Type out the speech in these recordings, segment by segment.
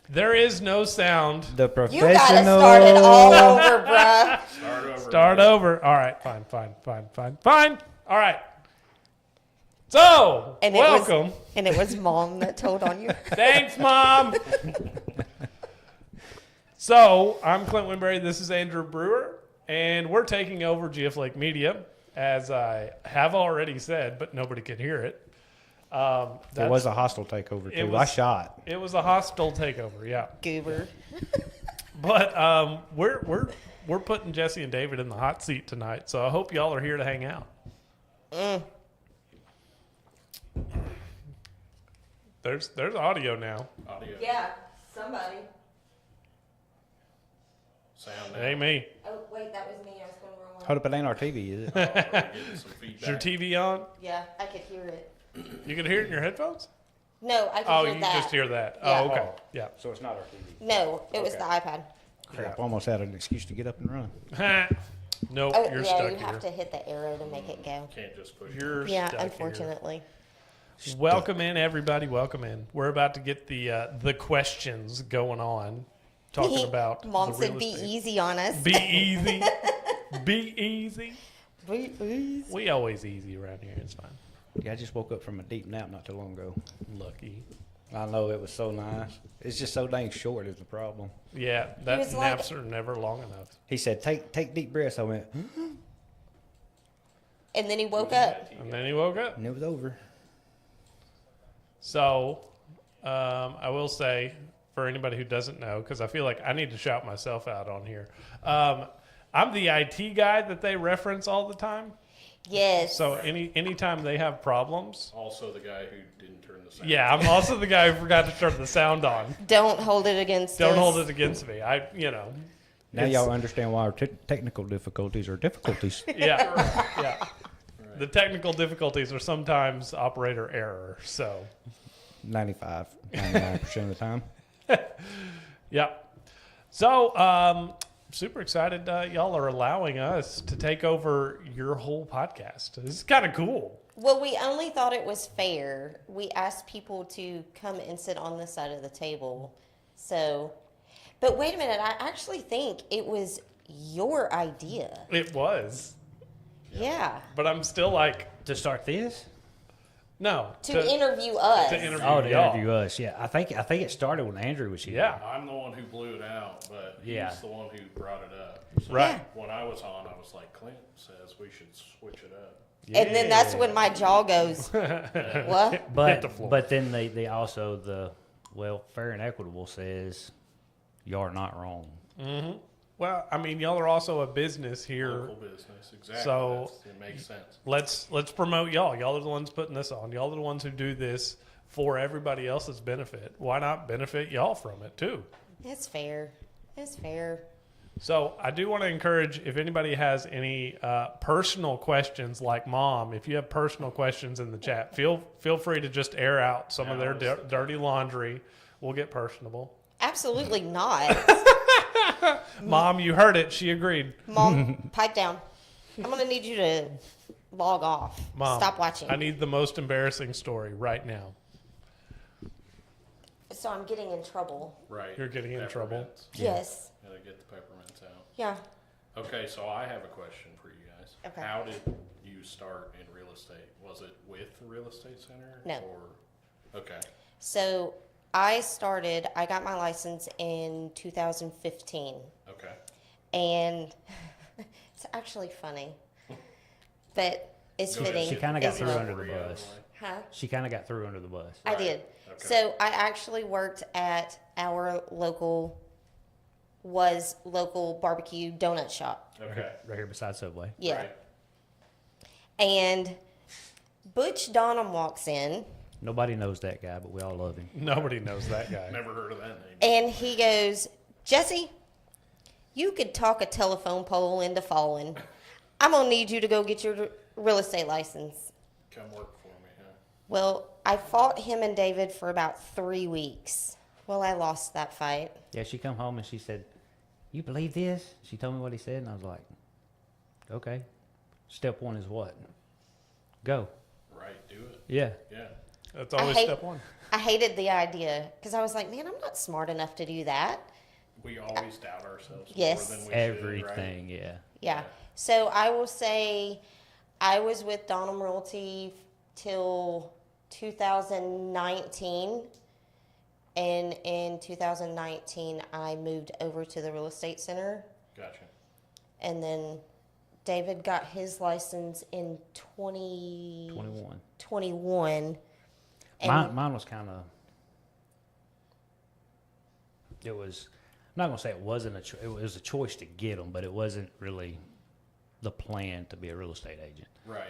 There is no sound. The You professional. gotta start it all over, bruh. Start over. All right, fine. All right. So, welcome. And it was Mom that told on you. Thanks, Mom. So, I'm Clint Winberry. This is Andrew Brewer, and we're taking over GFLake Media, as I have already said, but nobody can hear it. It was a hostile takeover, too. I shot. It was a hostile takeover, yeah. Goober. But we're putting Jessie and David in the hot seat tonight, so I hope y'all are here to hang out. There's audio now. Yeah, somebody. Sound Hey, me. Oh, wait, that was me. I was going the wrong way. Hold up, it ain't our TV, is it? getting some Is your feedback. TV on? Yeah, I could hear it. You can hear it in your headphones? No, I could Oh, hear you that. just hear that. Yeah. Oh, okay. Yeah. So it's not our TV. No, it was the iPad. Crap, almost had an excuse to get up and run. Nope, Oh, you're yeah, stuck you here. have to hit the arrow to make it go. Can't just push it. You're Yeah, stuck unfortunately. here. Welcome in, everybody. Welcome in. We're about to get the questions going on, talking about Mom the said, real "Be estate. easy on us." Be easy. Be easy. Be easy. We always easy around here. It's fine. Yeah, I just woke up from a deep nap not too long ago. Lucky. I know, it was so nice. It's just so dang short is the problem. Yeah, was that like- naps are never long enough. He said, take deep breaths. I went, And then he woke up. And then he woke up. and it was over. So, I will say, for anybody who doesn't know, because I feel like I need to shout myself out on here, I'm the IT guy that they reference all the time. Yes. So anytime they have problems, Also the guy who didn't turn the sound. yeah, I'm also the guy who forgot to turn the sound on. Don't hold it against us. Don't hold it against me. Now it's- y'all understand why our technical difficulties are difficulties. Yeah, yeah. The technical difficulties are sometimes operator error. So, 99% of the time. yeah. So, super excited y'all are allowing us to take over your whole podcast. This is kind of cool. Well, we only thought it was fair. We asked people to come and sit on this side of the table. So, but wait a minute. I actually think it was your idea. It was. Yeah. But I'm still like, To start this? no. To interview us. to interview Oh, to y'all. interview us. Yeah, I think it started when Andrew was here. Yeah. I'm the one who blew it out, but Yeah. he's the one who brought it up. So Right. when I was on, I was like, Clint says we should switch it up. And then that's when my jaw goes, what? Hit the floor. But then they also fair and equitable says you're not wrong. Well, I mean, y'all are also a business here. Local business, exactly. So- It makes sense. Let's promote y'all. Y'all are the ones putting this on. Y'all are the ones who do this for everybody else's benefit. Why not benefit y'all from it too? It's fair. It's fair. So I do want to encourage, if anybody has any personal questions, like Mom, if you have personal questions in the chat, feel free to just air out some of their dirty laundry. We'll get personable. Absolutely not. Mom, you heard it. She agreed. Mom, pipe down. I'm going to need you to log off. Mom, Stop watching. I need the most embarrassing story right now. So I'm getting in trouble. Right. You're getting in trouble. Peppermints. Yes. Gotta get the peppermints out. Yeah. Okay, so I have a question for you guys. Okay. How did you start in real estate? Was it with the real estate center? No. Or okay. So I got my license in 2015. Okay. And it's actually funny, but it's Go ahead. fitting. She kind of got as through well. under the bus. Huh? She kind of got through under the bus. I Right. did. Okay. So I actually worked at our local barbecue donut shop. Okay. Right here beside Subway. Yeah. Right. And Butch Donham walks in Nobody knows that guy, but we all love him. Nobody knows that guy. Never heard of that name. and he goes, "Jessie, you could talk a telephone pole into falling. I'm going to need you to go get your real estate license." Come work for me, huh? Well, I fought him and David for about 3 weeks. Well, I lost that fight. Yeah, she come home and she said, "You believe this?" She told me what he said, and I was like, "Okay." Step one is what? Go. Right, do it. Yeah. Yeah. That's always step one. I hated the idea because I was like, man, I'm not smart enough to do that. We always doubt ourselves Yes. more than we Everything, should, right? yeah. Yeah. So I will say I was with Donham Realty till 2019. And in 2019, I moved over to the real estate center. Gotcha. And then David got his license in 21. 21. And Mine was kind of, it was, I'm not going to say it wasn't it was a choice to get them, but it wasn't really the plan to be a real estate agent. Right.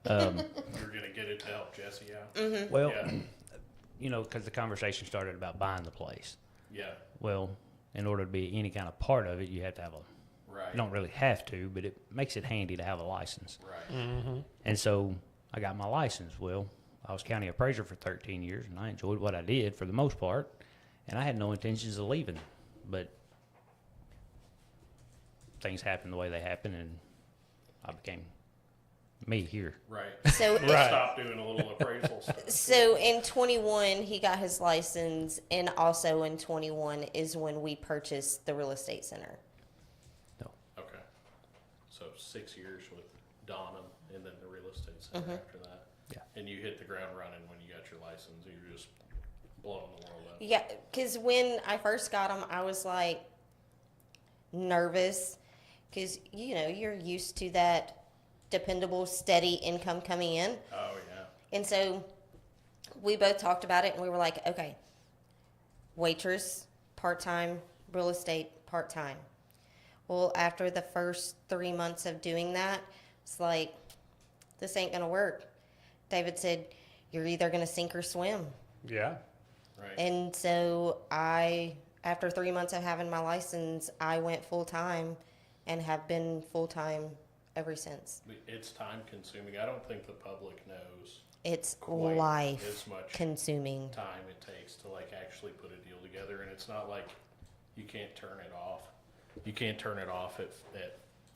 You're going to get it to help Jessie out? Well, Yeah. you know, because the conversation started about buying the place. Yeah. Well, in order to be any kind of part of it, you have to have Right. you don't really have to, but it makes it handy to have a license. Right. And so I got my license. Well, I was county appraiser for 13 years, and I enjoyed what I did for the most part, and I had no intentions of leaving. But things happened the way they happened, and I became me here. Right. so, Stop doing a little appraisal stuff. so in 21, he got his license. And also in 21 is when we purchased the real estate center. Okay. So 6 years with Donham and then the real estate center after that. Yeah. And you hit the ground running when you got your license. You were just blowing the world up. Yeah, because when I first got them, I was like nervous because, you know, you're used to that dependable, steady income coming in. Oh, yeah. And so we both talked about it and we were like, okay, waitress, part-time, real estate, part-time. Well, after the first 3 months of doing that, it's like, this ain't going to work. David said, you're either going to sink or swim. Yeah. Right. And so after 3 months of having my license, I went full-time and have been full-time ever since. It's time consuming. I don't think the public knows It's quite life as much consuming. time it takes to like actually put a deal together, and it's not like you can't turn it off. You can't turn it off at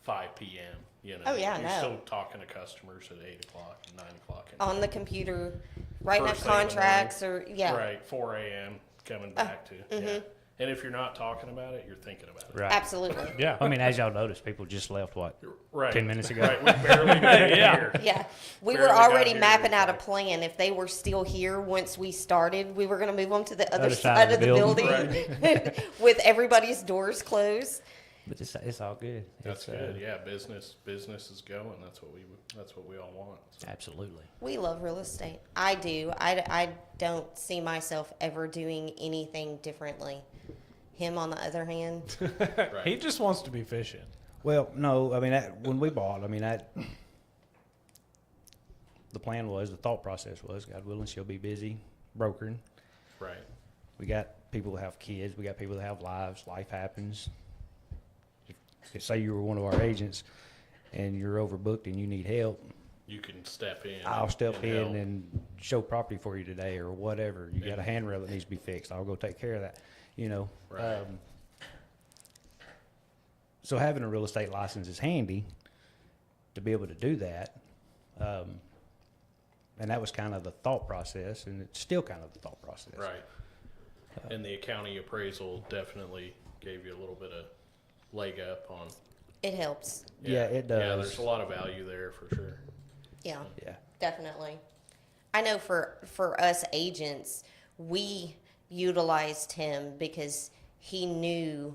5 p.m. You know, Oh, yeah, you're no. still talking to customers at 8 o'clock and 9 o'clock. On the computer, writing up First thing in the contracts or, yeah. Right, 4 a.m. coming back to. Yeah. And if you're not talking about it, you're thinking about it. Right. Absolutely. Yeah. I mean, as y'all noticed, people just left, what, Right. 10 minutes ago? Right, we barely made it Yeah. here. Yeah. We Barely were got already here, mapping out a like- plan. If they were still here once we started, we were going to move them to the other Other side of the building, building. with everybody's doors closed. But it's all good. That's It's, good. Yeah, business is going. That's what we all want. So. Absolutely. We love real estate. I do. I don't see myself ever doing anything differently. Him, on the other hand, Right. He just wants to be fishing. Well, no, I mean, when we bought, I mean, the plan was, the thought process was, God willing, she'll be busy brokering. Right. We got people that have kids. We got people that have lives. Life happens. If say you were one of our agents and you're overbooked and you need help, You can step in. I'll step and in help. and show property for you today or whatever. You got a handrail that needs to be fixed. I'll go take care of that, you know. Right. So having a real estate license is handy to be able to do that. And that was kind of the thought process, and it's still kind of the thought process. Right. And the county appraisal definitely gave you a little bit of leg up on. it helps. Yeah, it does. Yeah, there's a lot of value there for sure. Yeah, Yeah. definitely. I know for us agents, we utilized him because he knew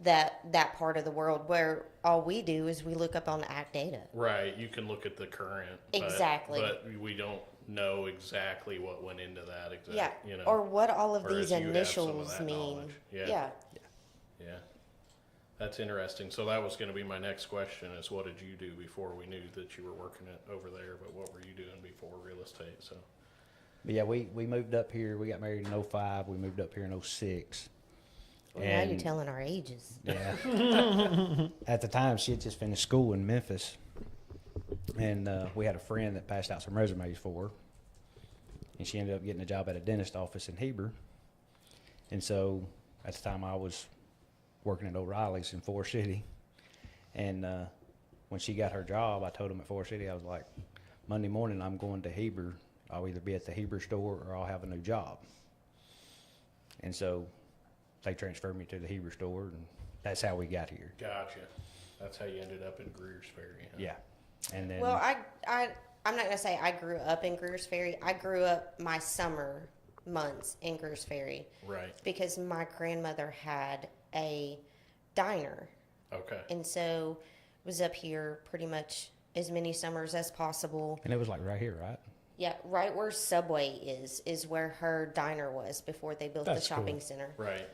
that part of the world where all we do is we look up on act data. Right. You can look at the current. Exactly. But we don't know exactly what went into that. Exactly. Yeah. You know. Or what all of whereas these you have some of initials that mean. knowledge. Yeah. Yeah. Yeah. That's interesting. So that was going to be my next question: is what did you do before we knew that you were working it over there? But what were you doing before real estate? So. But yeah, we moved up here. We got married in 05. We moved up here in 06. Well, now you're And- telling our ages. Yeah. At the time, she had just finished school in Memphis. And we had a friend that passed out some resumes for her. And she ended up getting a job at a dentist office in Heber. And so at the time, I was working at O'Reilly's in Forest City. And when she got her job, I told him at Forest City, I was like, Monday morning, I'm going to Heber. I'll either be at the Hebrew store or I'll have a new job. And so they transferred me to the Hebrew store, and that's how we got here. Gotcha. That's how you ended up in Greer's Ferry. Huh? Yeah. And then, Well, I'm not gonna say I grew up in Greer's Ferry. I grew up my summer months in Greer's Ferry. Right. Because my grandmother had a diner, Okay. and so was up here pretty much as many summers as possible. and it was like right here, right? Yeah, right where Subway is where her diner was before they built That's the shopping cool. center. Right.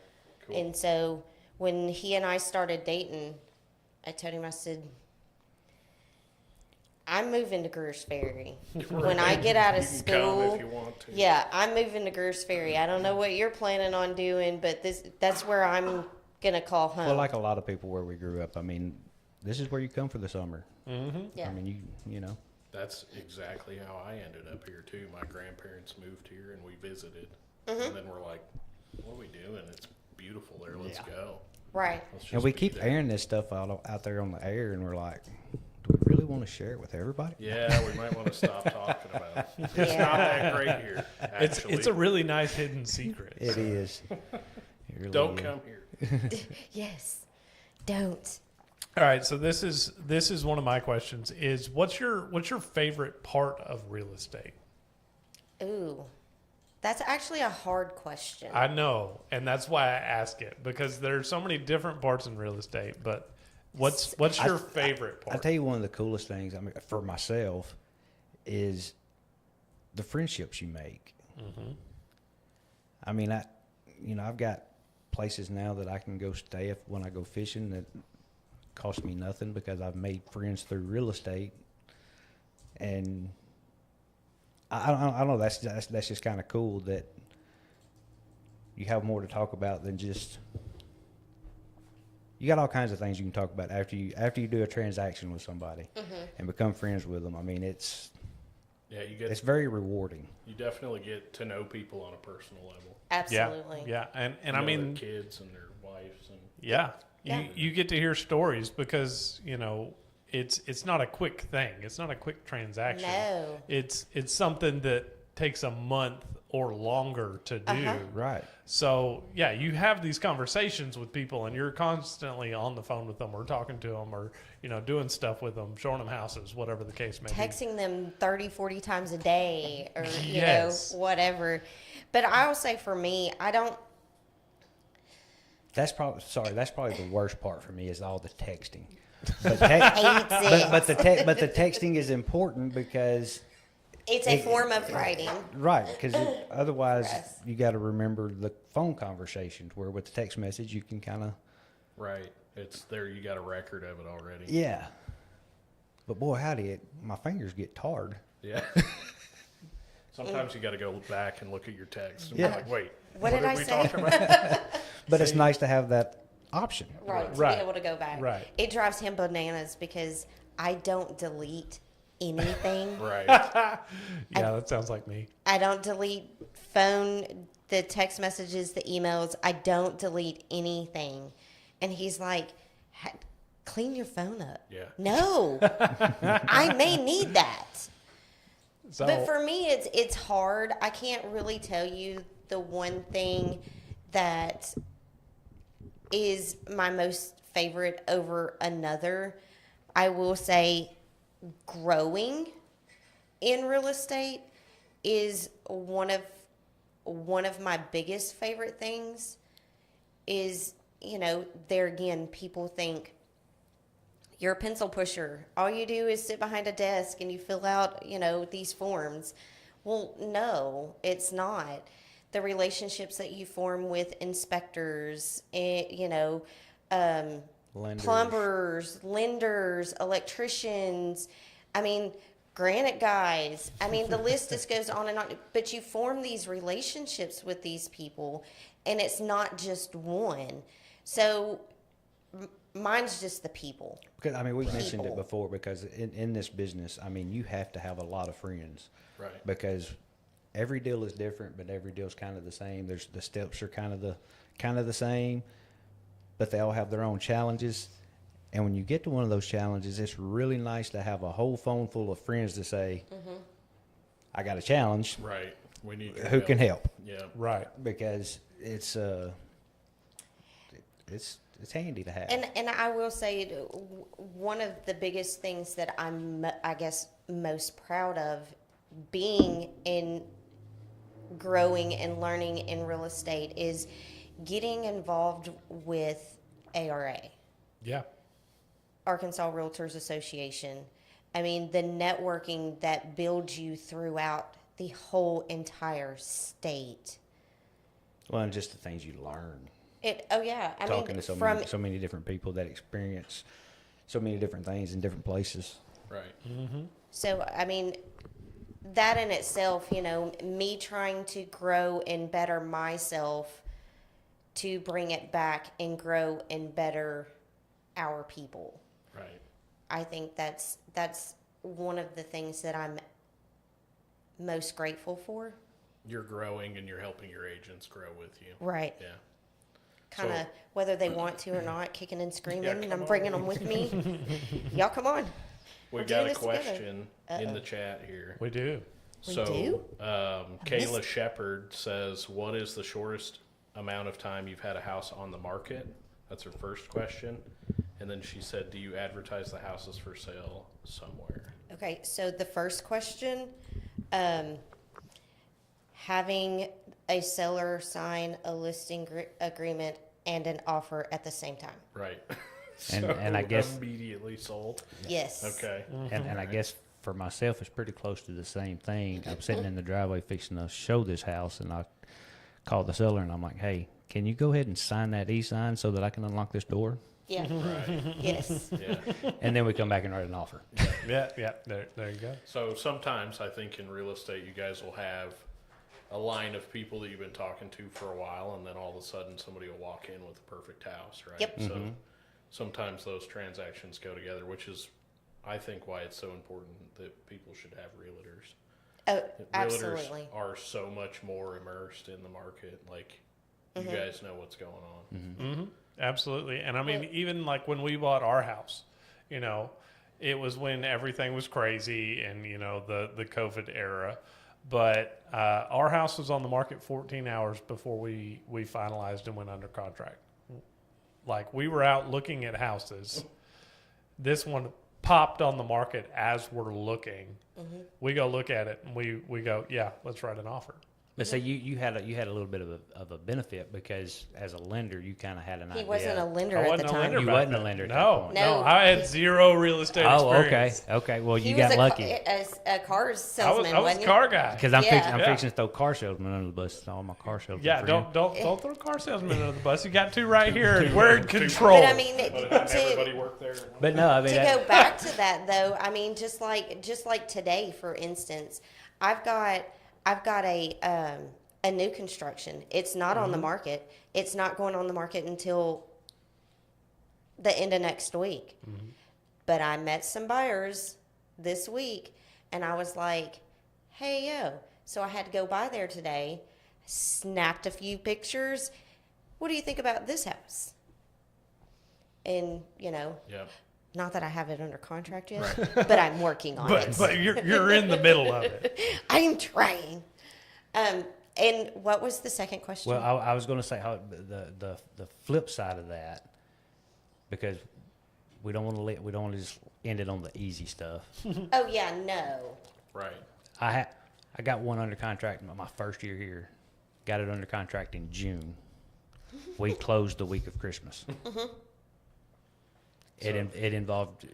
Cool. And so when he and I started dating, I told him, I said, I'm moving to Greer's Ferry. When I get out of You can come school, if you want to. yeah, I'm moving to Greer's Ferry. I don't know what you're planning on doing, but that's where I'm gonna call home. Well, like a lot of people where we grew up, I mean, this is where you come for the summer. yeah. I mean, you know. That's exactly how I ended up here too. My grandparents moved here and we visited, Mm-hmm. and then we're like, "What are we doing? It's beautiful there. Let's go." Right. Let's And just we be keep there." airing this stuff out there on the air, and we're like, do we really want to share it with everybody? Yeah, we might want to stop talking about it. It's Yeah. not that great here. Actually. It's a really nice hidden secret. It is. It really Don't is. come here. Yes. Don't. All right, so this is one of my questions: is what's your favorite part of real estate? Ooh, that's actually a hard question. I know, and that's why I ask it, because there's so many different parts in real estate. But what's your favorite part? I'll tell you one of the coolest things, I mean, for myself, is the friendships you make. I mean, I've got places now that I can go stay when I go fishing that cost me nothing because I've made friends through real estate, and I don't know. That's just kind of cool that you have more to talk about than just. You got all kinds of things you can talk about after you do a transaction with somebody and become friends with them. I mean, it's very rewarding. You definitely get to know people on a personal level. Absolutely. Yeah, and You I know mean, their kids and their wives and yeah, Yeah. you get to hear stories because it's not a quick thing. It's not a quick transaction. No. It's something that takes a month or longer to do. Right. So yeah, you have these conversations with people, and you're constantly on the phone with them, or talking to them, or doing stuff with them, showing them houses, whatever the case may be. Texting them 30, 40 times a day or, Yes. whatever. But I will say for me, I don't. That's probably the worst part for me is all the texting. But, Hates it. but the texting is important because It's a form of writing. right, because otherwise Yes. you got to remember the phone conversations. Where with the text message you can kind of right. It's there. You got a record of it already. yeah. But boy, howdy, my fingers get tarred. Yeah. Sometimes you got to go back and look at your text. And Yeah. be like, wait, What did I we say? talk about? But it's nice to have that option. Right. To Right. be able to go back. Right. It drives him bananas because I don't delete anything. Right. Yeah, that sounds like me. I don't delete the text messages, the emails. I don't delete anything. And he's like, clean your phone up. Yeah. No, I may need that. So But for me, it's hard. I can't really tell you the one thing that is my most favorite over another. I will say growing in real estate is one of my biggest favorite things. Is, there again, people think you're a pencil pusher. All you do is sit behind a desk and you fill out, these forms. Well, no, it's not. The relationships that you form with inspectors, Lenders. plumbers, lenders, electricians, granite guys. The list just goes on and on. But you form these relationships with these people, and it's not just one. So mine's just the people. Because we mentioned it People. before. Because in this business, you have to have a lot of friends. Right. Because every deal is different, but every deal's kind of the same. The steps are kind of the same, but they all have their own challenges. And when you get to one of those challenges, it's really nice to have a whole phone full of friends to say, I got a challenge. Right. We need your Who can help? Yeah. Right. Because it's handy to have. And I will say, one of the biggest things that I'm, I guess, most proud of being in growing and learning in real estate is getting involved with ARA, Yeah. Arkansas Realtors Association. I mean, the networking that builds you throughout the whole entire state. Well, and just the things you learn. Oh yeah, I Talking mean, to from so many different people that experience so many different things in different places. Right. So, I mean, that in itself, me trying to grow and better myself to bring it back and grow and better our people. Right. I think that's one of the things that I'm most grateful for. You're growing and you're helping your agents grow with you. Right. Yeah. Kind of, So- whether they want to or not, kicking and screaming, Yeah, and come I'm on. bringing them with me. Y'all come on. We We're got doing a this together. question in the chat here. We do. We So, do? Kayla Shepard says, what is the shortest amount of time you've had a house on the market? That's her first question. And then she said, do you advertise the houses for sale somewhere? Okay, so the first question, having a seller sign a listing agreement and an offer at the same time. Right. And I guess- immediately sold. Yes. Okay. And I guess for myself, it's pretty close to the same thing. I'm sitting in the driveway fixing to show this house, and I call the seller, and I'm like, hey, can you go ahead and sign that e-sign so that I can unlock this door? Yeah. Right. Yes. Yeah. And then we come back and write an offer. Yeah. Yeah. There you go. So sometimes I think in real estate, you guys will have a line of people that you've been talking to for a while, and then all of a sudden somebody will walk in with the perfect house, right? Yep. So sometimes those transactions go together, which is, I think, why it's so important that people should have realtors. Oh, That absolutely. Realtors are so much more immersed in the market. Like, you guys know what's going on. Absolutely. And I mean, even like when we bought our house, it was when everything was crazy and, the COVID era. But our house was on the market 14 hours before we finalized and went under contract. Like, we were out looking at houses. This one popped on the market as we're looking. We go look at it and we go, yeah, let's write an offer. But say you had a little bit of a benefit because as a lender, you kind of had an He idea. wasn't a lender I at the wasn't a time. lender You back wasn't a then. lender at that No, point. no, No. I had zero real estate Oh, experience. okay. Well, He you was got lucky. a car I salesman, was wasn't a he? car guy. Because I'm Yeah. fixing to throw car salesmen under the bus. All my car salesmen. Yeah, for you. don't throw car salesmen under the bus. You got two right here. We're in control. But I mean, Everybody to worked there. But no, I mean, go back to that though, I mean, just like today, for instance, I've got a new construction. It's not on the market. It's not going on the market until the end of next week. But I met some buyers this week, and I was like, hey, yo. So I had to go by there today, snapped a few pictures. What do you think about this house? And, Yeah. not that I have it under contract yet, but I'm working on it. But you're in the middle of it. I'm trying. And what was the second question? well, I was going to say how the flip side of that, because we don't want to just end it on the easy stuff. Oh yeah, no. Right. I got one under contract my first year here. Got it under contract in June. We closed the week of Christmas. It involved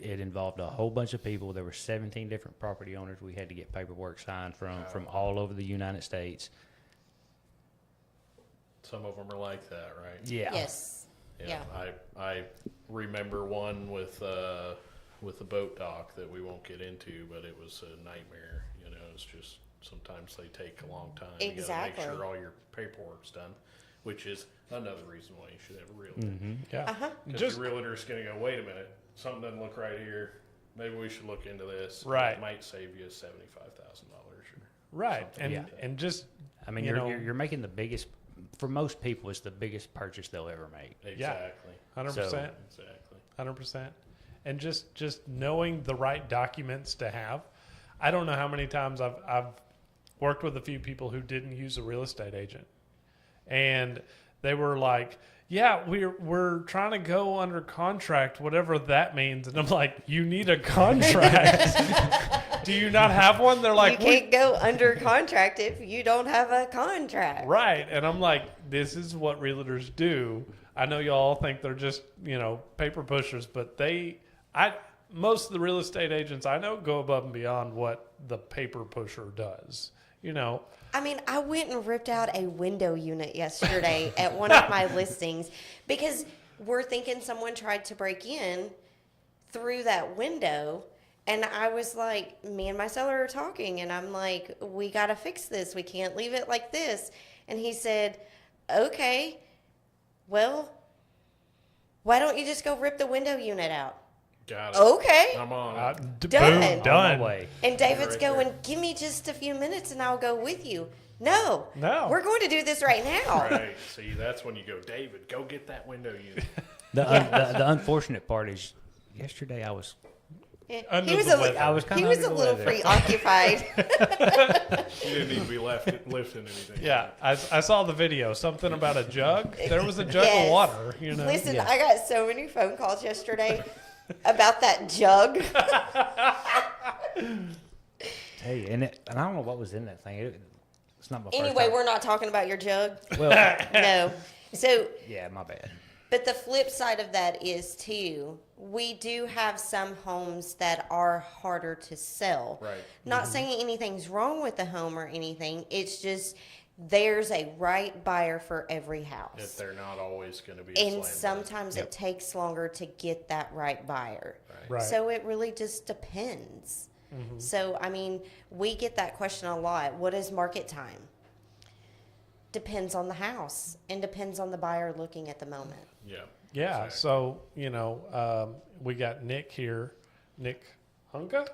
a whole bunch of people. There were 17 different property owners. We had to get paperwork signed from all over the United States. Some of them are like that, right? Yeah. Yes. Yeah. I remember one with a boat dock that we won't get into, but it was a nightmare. It's just sometimes they take a long time. You Exactly. gotta make sure all your paperwork's done, which is another reason why you should have a realtor. Yeah. Because Just your realtor's gonna go, wait a minute, something doesn't look right here. Maybe we should look into this. Right. It might save you $75,000. right. And Yeah. and just I mean, you're making the biggest. For most people, it's the biggest purchase they'll ever make. Exactly. 100%. Exactly. 100%. And just knowing the right documents to have. I don't know how many times I've worked with a few people who didn't use a real estate agent, and they were like, yeah, we're trying to go under contract, whatever that means. And I'm like, you need a contract. Do you not have one? They're like, you can't go under contract if you don't have a contract. right. And I'm like, this is what realtors do. I know y'all think they're just, paper pushers, but most of the real estate agents I know go above and beyond what the paper pusher does. I mean, I went and ripped out a window unit yesterday at one of my listings because we're thinking someone tried to break in through that window. And I was like, me and my seller are talking, and I'm like, we got to fix this. We can't leave it like this. And he said, okay, well, why don't you just go rip the window unit out? Got it. Okay. I'm on. Done. Boom, done. On my way. And David's Right going, there. give me just a few minutes and I'll go with you. No. No. We're going to do this right now. Right. See, that's when you go, David, go get that window unit. The unfortunate part is, yesterday I was Under He was the a, weather. I was he kind was of a little preoccupied. You didn't need to be lifting anything. Yeah, I saw the video. Something about a jug. There was a jug Yes. of water. Listen, Yeah. I got so many phone calls yesterday about that jug. hey, and I don't know what was in that thing. It's not my first Anyway, time. we're not talking about your jug. Well, No. So, yeah, my bad. but the flip side of that is too, we do have some homes that are harder to sell. Right. Not saying anything's wrong with the home or anything. It's just there's a right buyer for every If house. they're not always going to be a And slam dunk. sometimes it takes longer to get that right buyer. Right. So it really just depends. So, I mean, we get that question a lot. What is market time? Depends on the house and depends on the buyer looking at the moment. Yeah. Yeah. Exactly. So we got Nick here. Nick Hunka.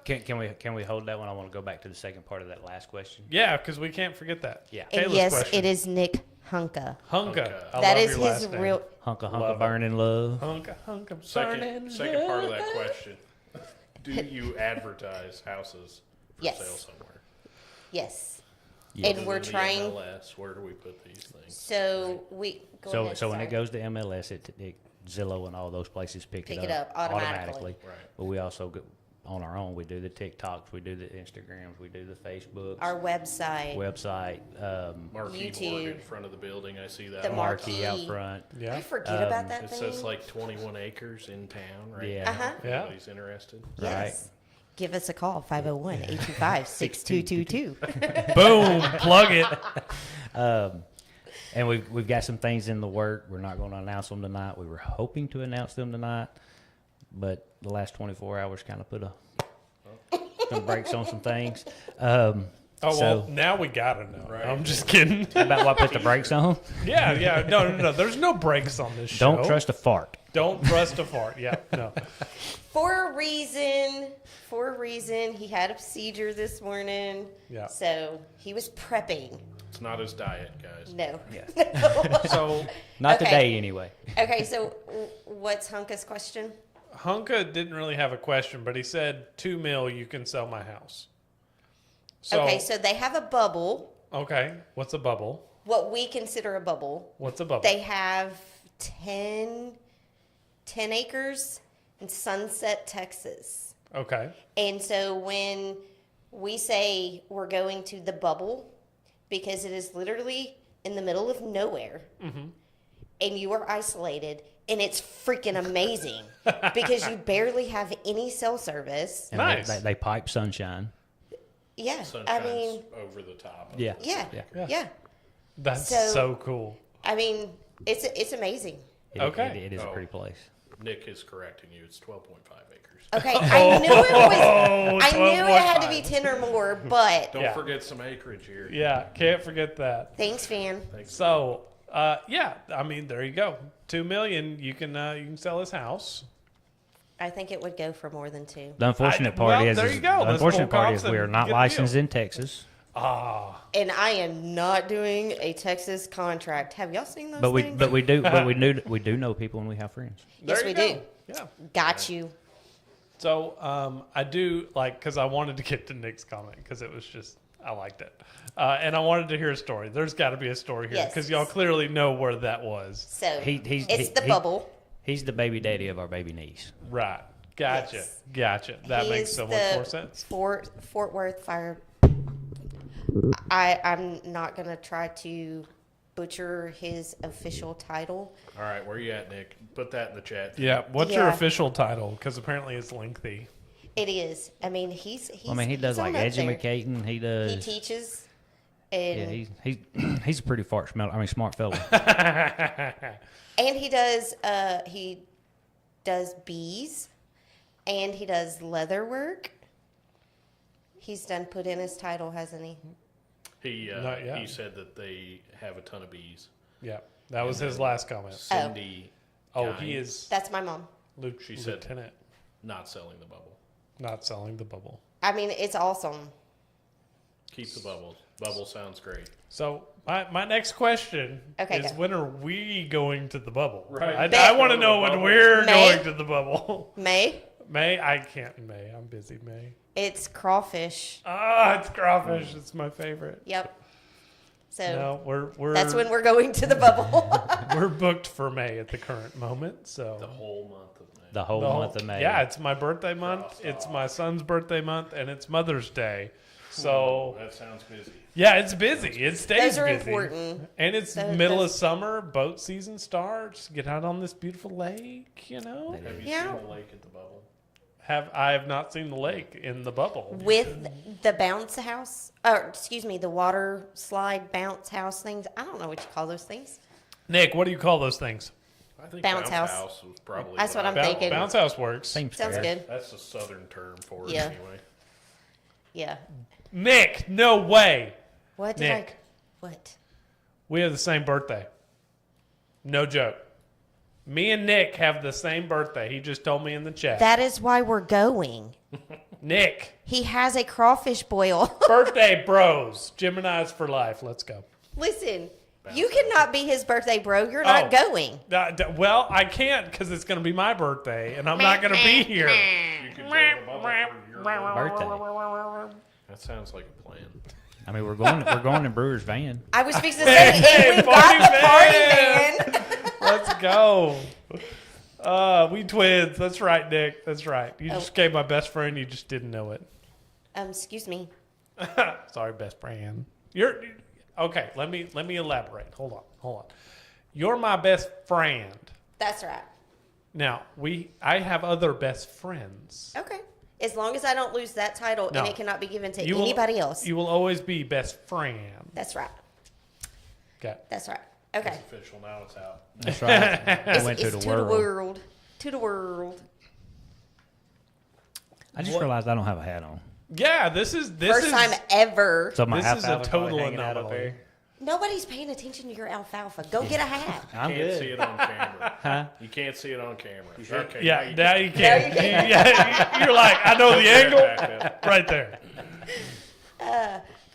Can we hold that one? I want to go back to the second part of that last question. Yeah, because we can't forget that. Yeah. And Kayla's yes, question. it is Nick Hunka. Hunka. Hunka. I That love is your his last name. real. Hunka Love it. burning love. Hunka. Second part of that question. Do you advertise houses for Yes. sale somewhere? Yes. Yes. And we're In the trying. MLS, where do we put these things? So we. Go So ahead, so when it sorry. goes to MLS, it Zillow and all those places pick it up automatically. Right. But we also go on our own. We do the TikToks, we do the Instagrams, we do the Facebooks, Our website. website, Marquee board YouTube. in front of the building. I see that. The all marquee out Marquee. front. Yeah. I forget about that It thing. says like 21 acres in town, right? Yeah. Uh-huh. If Yeah. anybody's interested. Yes. Give us a call, 501-825-6222. Boom. Plug it. And we've got some things in the work. We're not going to announce them tonight. We were hoping to announce them tonight, but the last 24 hours kind of put some brakes on some things. Oh, well, So- now we got to know. Right. I'm just kidding. About what put the brakes on? Yeah. No. There's no brakes on this show. Don't trust a fart. Don't trust a fart. Yeah, no. For a reason, he had a procedure this morning. Yeah. So he was prepping. It's not his diet, guys. No. Yeah. So Not Okay. today, anyway. Okay, so what's Hunka's question? Hunka didn't really have a question, but he said $2 million you can sell my house. So, Okay, so they have a bubble, okay, what's a bubble? what we consider a bubble. What's a bubble? They have 10 acres in Sunset, Texas. Okay. And so when we say we're going to the bubble, because it is literally in the middle of nowhere, and you are isolated, and it's freaking amazing because you barely have any cell service. And Nice. they pipe sunshine. Yeah, Sunshine's I mean, over the top. Yeah. yeah, Yeah. yeah. That's So- so cool. I mean, it's amazing. Okay. It is a Oh. pretty place. Nick is correcting you. It's 12.5 acres. Okay, I knew it was. I knew it had to 12.5. be 10 or more, but Don't Yeah. forget some acreage here. Yeah, can't forget that. thanks, fan. So, yeah, I mean, there you go. $2 million, you can sell his house. I think it would go for more than 2. The unfortunate part well, is, there you go. the Let's unfortunate pull part is comps we are and not get a licensed deal. in Texas, And I am not doing a Texas contract. Have y'all seen those but things? we do know people and we have friends. Yes, There you we go. do. Yeah. Got you. So, I do, because I wanted to get to Nick's comment, because it was just I liked it. And I wanted to hear a story. There's got to be a story here Yes. because y'all clearly know where that was. So He's it's the bubble. He's the baby daddy of our baby niece. Right. Gotcha. Yes. Gotcha. That He makes is so much the more sense. Fort Worth Fire. I'm not gonna try to butcher his official title. All right, where you at, Nick? Put that in the chat. Yeah. What's your Yeah. official title? Because apparently it's lengthy. It is. I mean, he's I mean, he does he's like on up there. educating. He does. He teaches, Yeah, and he's a pretty smart fella. and he does bees, and he does leather work. He's done put in his title, hasn't he? Not yet. He said that they have a ton of bees. Yeah. That was his last comment. Cindy, Oh, Guy, he is That's my mom. She said- Lieutenant, not selling the bubble. not selling the bubble. I mean, it's awesome. Keep the bubble. Bubble sounds great. So my next question Okay, is go. when are we going to the bubble? Right. I Bet. want to know when we're May. going to the bubble. May. May? I can't in May. I'm busy May. It's crawfish. Ah, it's crawfish. It's my favorite. Yep. So No, we're that's when we're going to the bubble. we're booked for May at the current moment. So The whole month of May. The whole The whole- month of May. Yeah, it's my birthday month. Crossed It's off. my son's birthday month, and it's Mother's Day. So That sounds busy. yeah, it's busy. It stays Those are busy. important. And it's Those- middle of those- summer. Boat season starts. Get out on this beautiful lake. You know, That Have you Yeah. seen the lake at the bubble? I have not seen the lake in the bubble. With the bounce house, or excuse me, the water slide bounce house things. I don't know what you call those things. Nick, what do you call those things? I think Bounce bounce house. house was probably. That's what I'm Bounce, thinking. bounce house works. Seems Sounds fair. good. That's the southern term for it Yeah. anyway. Yeah. Nick, no way. What did Nick. What? We have the same birthday. No joke. Me and Nick have the same birthday. He just told me in the chat. That is why we're going. Nick, He has a crawfish boil. birthday bros. Gemini's for life. Let's go. Listen, you cannot be his birthday bro. You're not Oh. going. Well, I can't because it's going to be my birthday and I'm not going to be here. You can build a bubble for your Birthday. That sounds like a plan. I mean, we're going in Brewer's van. I was fixing to say, Hey, we've party got the party van. Let's go. We twins. That's right, Nick. That's right. You just gave my best friend. You just didn't know it. Excuse me. Sorry, best friend. You're okay. Let me elaborate. Hold on. You're my best friend. That's right. Now I have other best friends. Okay. As long as I don't lose that title No. and it cannot be given to You will- anybody else. You will always be best friend. That's right. Okay. That's right. Okay. It's official now. It's out. That's right. I went to It's the to world. the world. To the world. I just realized I don't have a hat on. Yeah, this is First time ever. So my This is a alfalfa total probably hanging out up anomaly. there. Nobody's paying attention to your alfalfa. Go get a hat. I'm Can't see good. it on camera. Huh? You can't see it on camera. Okay. Yeah, now now you can. Now you can. Yeah, you're like, I know the angle Back up. right there.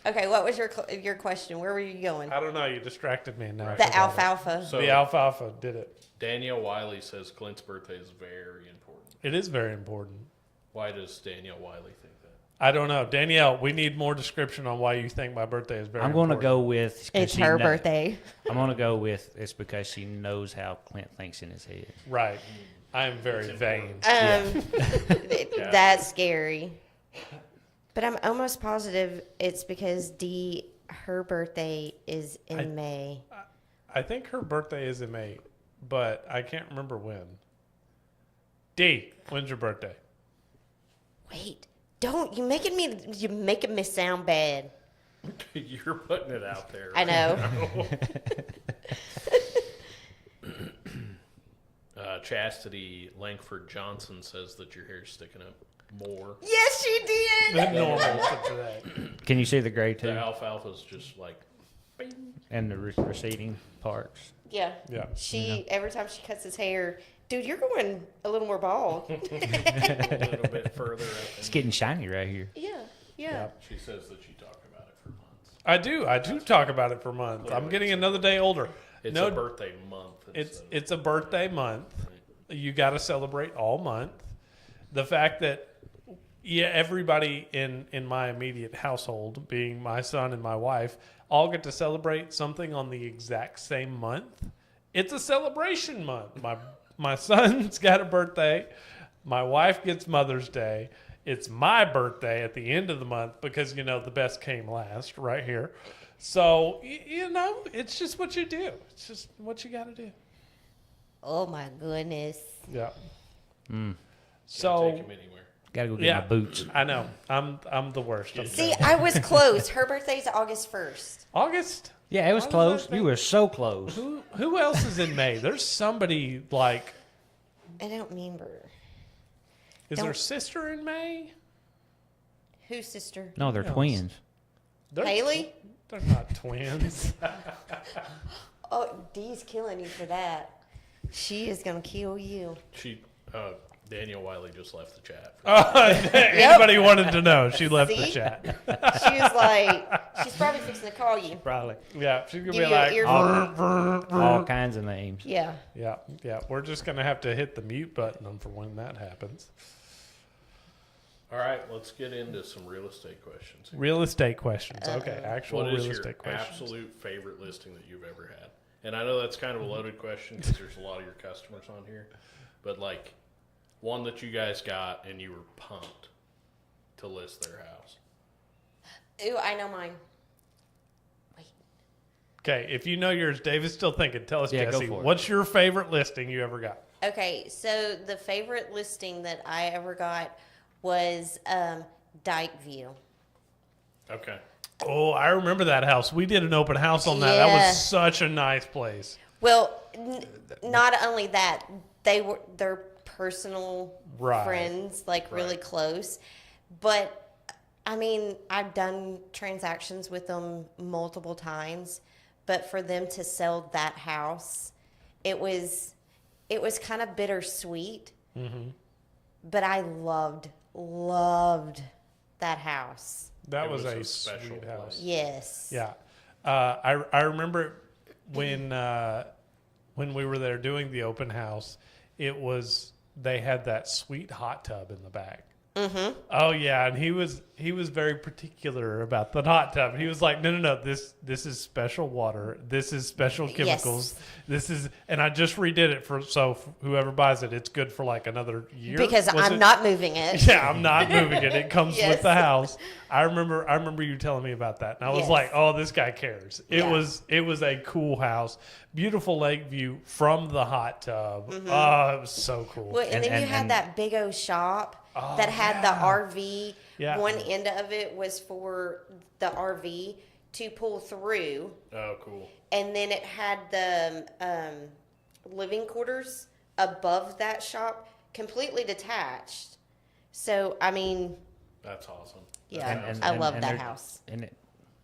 Okay, what was your question? Where were you going? I don't know. You distracted me. Now I The forgot it. alfalfa. So The alfalfa did it. Danielle Wiley says Clint's birthday is very important. It is very important. Why does Danielle Wiley think that? I don't know. Danielle, we need more description on why you think my birthday is very I'm going to important. go with. 'cause It's she her kno- birthday. I'm going to go with it's because she knows how Clint thinks in his head. Right. I am very vain. That's scary. But I'm almost positive it's because her birthday is in May. I think her birthday is in May, but I can't remember when. D, when's your birthday? Wait, don't you making me sound bad. You're putting it out there. I know. Chastity Langford Johnson says that your hair's sticking up more. Yes, she did. The normal for today. Can you see the gray The too? alfalfa's just like, bing. And the receding parts? Yeah. Yeah. She every time she cuts his hair, dude, you're going a little more bald. a little bit further up. It's getting shiny right here. Yeah. She says that you talk about it for months. I do talk about it for months. I'm getting another day older. It's a birthday month. It's a birthday month. You got to celebrate all month. The fact that yeah, everybody in my immediate household, being my son and my wife, all get to celebrate something on the exact same month. It's a celebration month. My son's got a birthday. My wife gets Mother's Day. It's my birthday at the end of the month because, you know, the best came last right here. So, you know, it's just what you do. It's just what you got to do. Oh my goodness. Yeah. Can't So, take him anywhere. Gotta go get yeah, my boots. I know. I'm the worst. I'm See, sorry. I was close. Her birthday's August 1st. August. Yeah, it was Why was close. that You were so close. Who else is in May? There's somebody like. I don't remember. Is Don't- her sister in May? Whose sister? No, they're Who else? twins. They're Haley? They're not twins. Oh, Dee's killing you for that. She is going to kill you. Daniel Wiley just left the chat. Anybody wanted to know? She left the See? chat. She was like, she's probably fixing to call you. Probably. Yeah, she's gonna Give be you an like, earful. All kinds of names. Yeah. yeah. We're just gonna have to hit the mute button for when that happens. All right, let's get into some real estate questions. Real estate questions. Okay, actual What is real your estate questions. absolute favorite listing that you've ever had? And I know that's kind of a loaded question because there's a lot of your customers on here, but like one that you guys got and you were pumped to list their house. Ooh, I know mine. Wait. Okay, if you know yours, Dave is still thinking. Tell us, Yeah, go Jesse, for it. what's your favorite listing you ever got? Okay, so the favorite listing that I ever got was Dyke View. Okay. Oh, I remember that house. We did an open house on that. That Yeah. was such a nice place. Well, not only that, they're personal Right. friends, like really close. But I mean, I've done transactions with them multiple times, but for them to sell that house, it was kind of bittersweet. Mm-hmm. But I loved that house. That It was was a a special sweet house. place. Yes. Yeah, I remember when we were there doing the open house. They had that sweet hot tub in the back. Mm-hmm. Oh yeah, and he was very particular about the hot tub. He was like, no, this is special water. This is special chemicals. Yes. This is, and I just redid it so whoever buys it, it's good for like another year. Because Was I'm it? not moving it. Yeah, I'm not moving it. It comes Yes. with the house. I remember you telling me about that, and I was Yes. like, "Oh, this guy cares." It Yeah. was a cool house, beautiful lake view from the hot tub. Oh, it was so cool. Well, and then you had and- that big old shop Oh, that had the RV. Yeah. One end of it was for the RV to pull through, Oh, cool. and then it had the living quarters above that shop, completely detached. So, I mean, That's awesome. yeah, I love that they're- house. And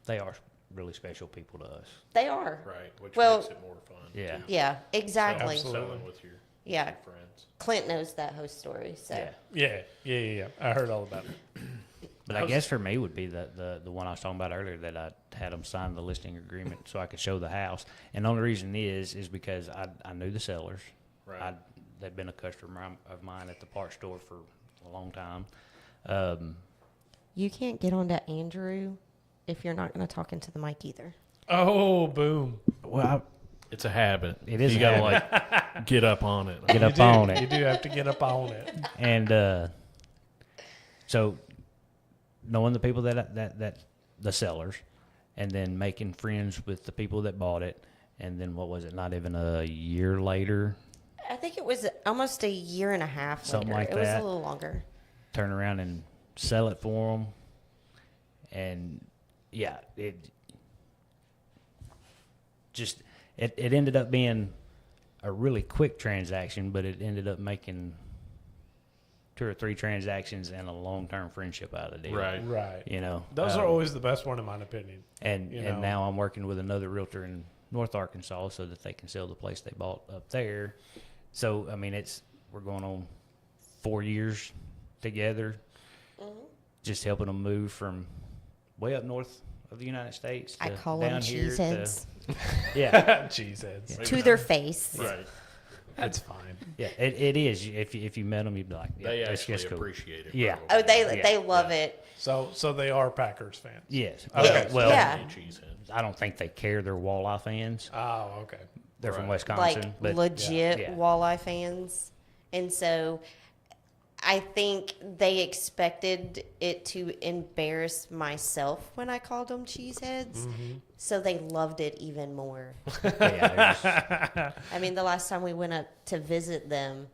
they are really special people to us. They are. Right, which Well- makes it more fun. Yeah. too. Yeah, exactly. Absolutely. Selling with your Yeah. friends. Clint knows that whole story. So, Yeah. Yeah. I heard all about it. But I guess for me would be the one I was talking about earlier, that I had them sign the listing agreement so I could show the house. And the only reason is because I knew the sellers. Right. They'd been a customer of mine at the parts store for a long time. you can't get on to Andrew if you're not going to talk into the mic either. Oh, boom! Well, It's a habit. It is You a gotta like get up on it. get up You on do. it. You do have to get up on it. And so knowing the people that the sellers, and then making friends with the people that bought it, and then what was it? Not even a year later, I think it was almost a year and a half Something later. like it was that. a little longer. turn around and sell it for them, and yeah, it ended up being a really quick transaction, but it ended up making 2 or 3 transactions and a long-term friendship out of the deal. Right. Right. You know, Those are always the best one, in my opinion. and you know. now I'm working with another realtor in North Arkansas so that they can sell the place they bought up there. So I mean, we're going on 4 years together, just helping them move from way up north of the United States to I call them down here cheeseheads yeah. Cheeseheads. to their face. Right. That's fine. Yeah, it is. If you met them, you'd be like, yeah, They that's actually just cool. appreciate it. Yeah. Oh, probably. they love it. So they are Packers fans. Yes. Okay. Well, Yeah. Cheeseheads. I don't think they care. They're walleye fans. Oh, okay. They're from Right. Wisconsin. Like but legit yeah. walleye fans. And so I think they expected it to embarrass myself when I called them cheeseheads. So they loved it even more. Yeah, I mean, the last time we went up to visit them,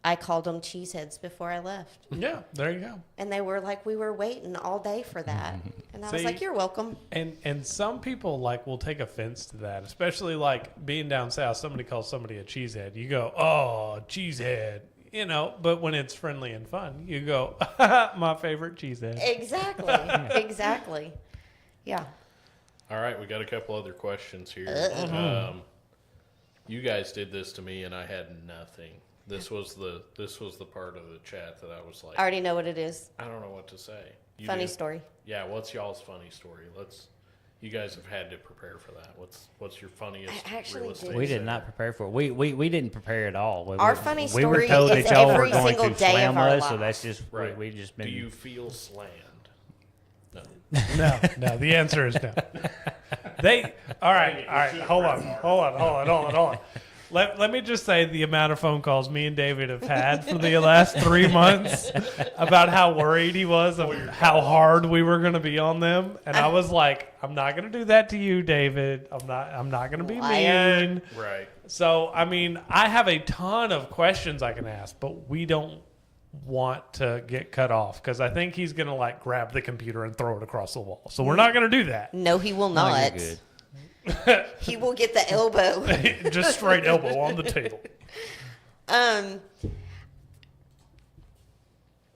I called them cheeseheads before I left. Yeah, there you go. And they were like, we were waiting all day for that. And I was See? like, you're welcome. And some people like will take offense to that, especially like being down south. Somebody calls somebody a cheesehead. You go, oh, cheesehead, you know. But when it's friendly and fun, you go, my favorite cheesehead. Exactly. Exactly. Yeah. All right, we got a couple other questions here. You guys did this to me, and I had nothing. This was the part of the chat that I was like, I already know what it is. I don't know what to say. You Funny do? story. Yeah, what's y'all's funny story? You guys have had to prepare for that. What's your funniest I actually real estate? did. we did not prepare for it. We didn't prepare at all. Our funny we were story told is that y'all every were going single to day slam of our us, so lives. that's just Right. we just been. Do you feel slammed? No. No, the answer is no. All right, hold on. Let me just say the amount of phone calls me and David have had for the last 3 months about how worried he was of how hard we were going to be on them, and I was like, I'm not going to do that to you, David. I'm not going to be Liar. mean. Right. So I mean, I have a ton of questions I can ask, but we don't want to get cut off because I think he's going to like grab the computer and throw it across the wall. So we're not going to do that. No, he will No, not. you're good. He will get the elbow. Just straight elbow on the table. I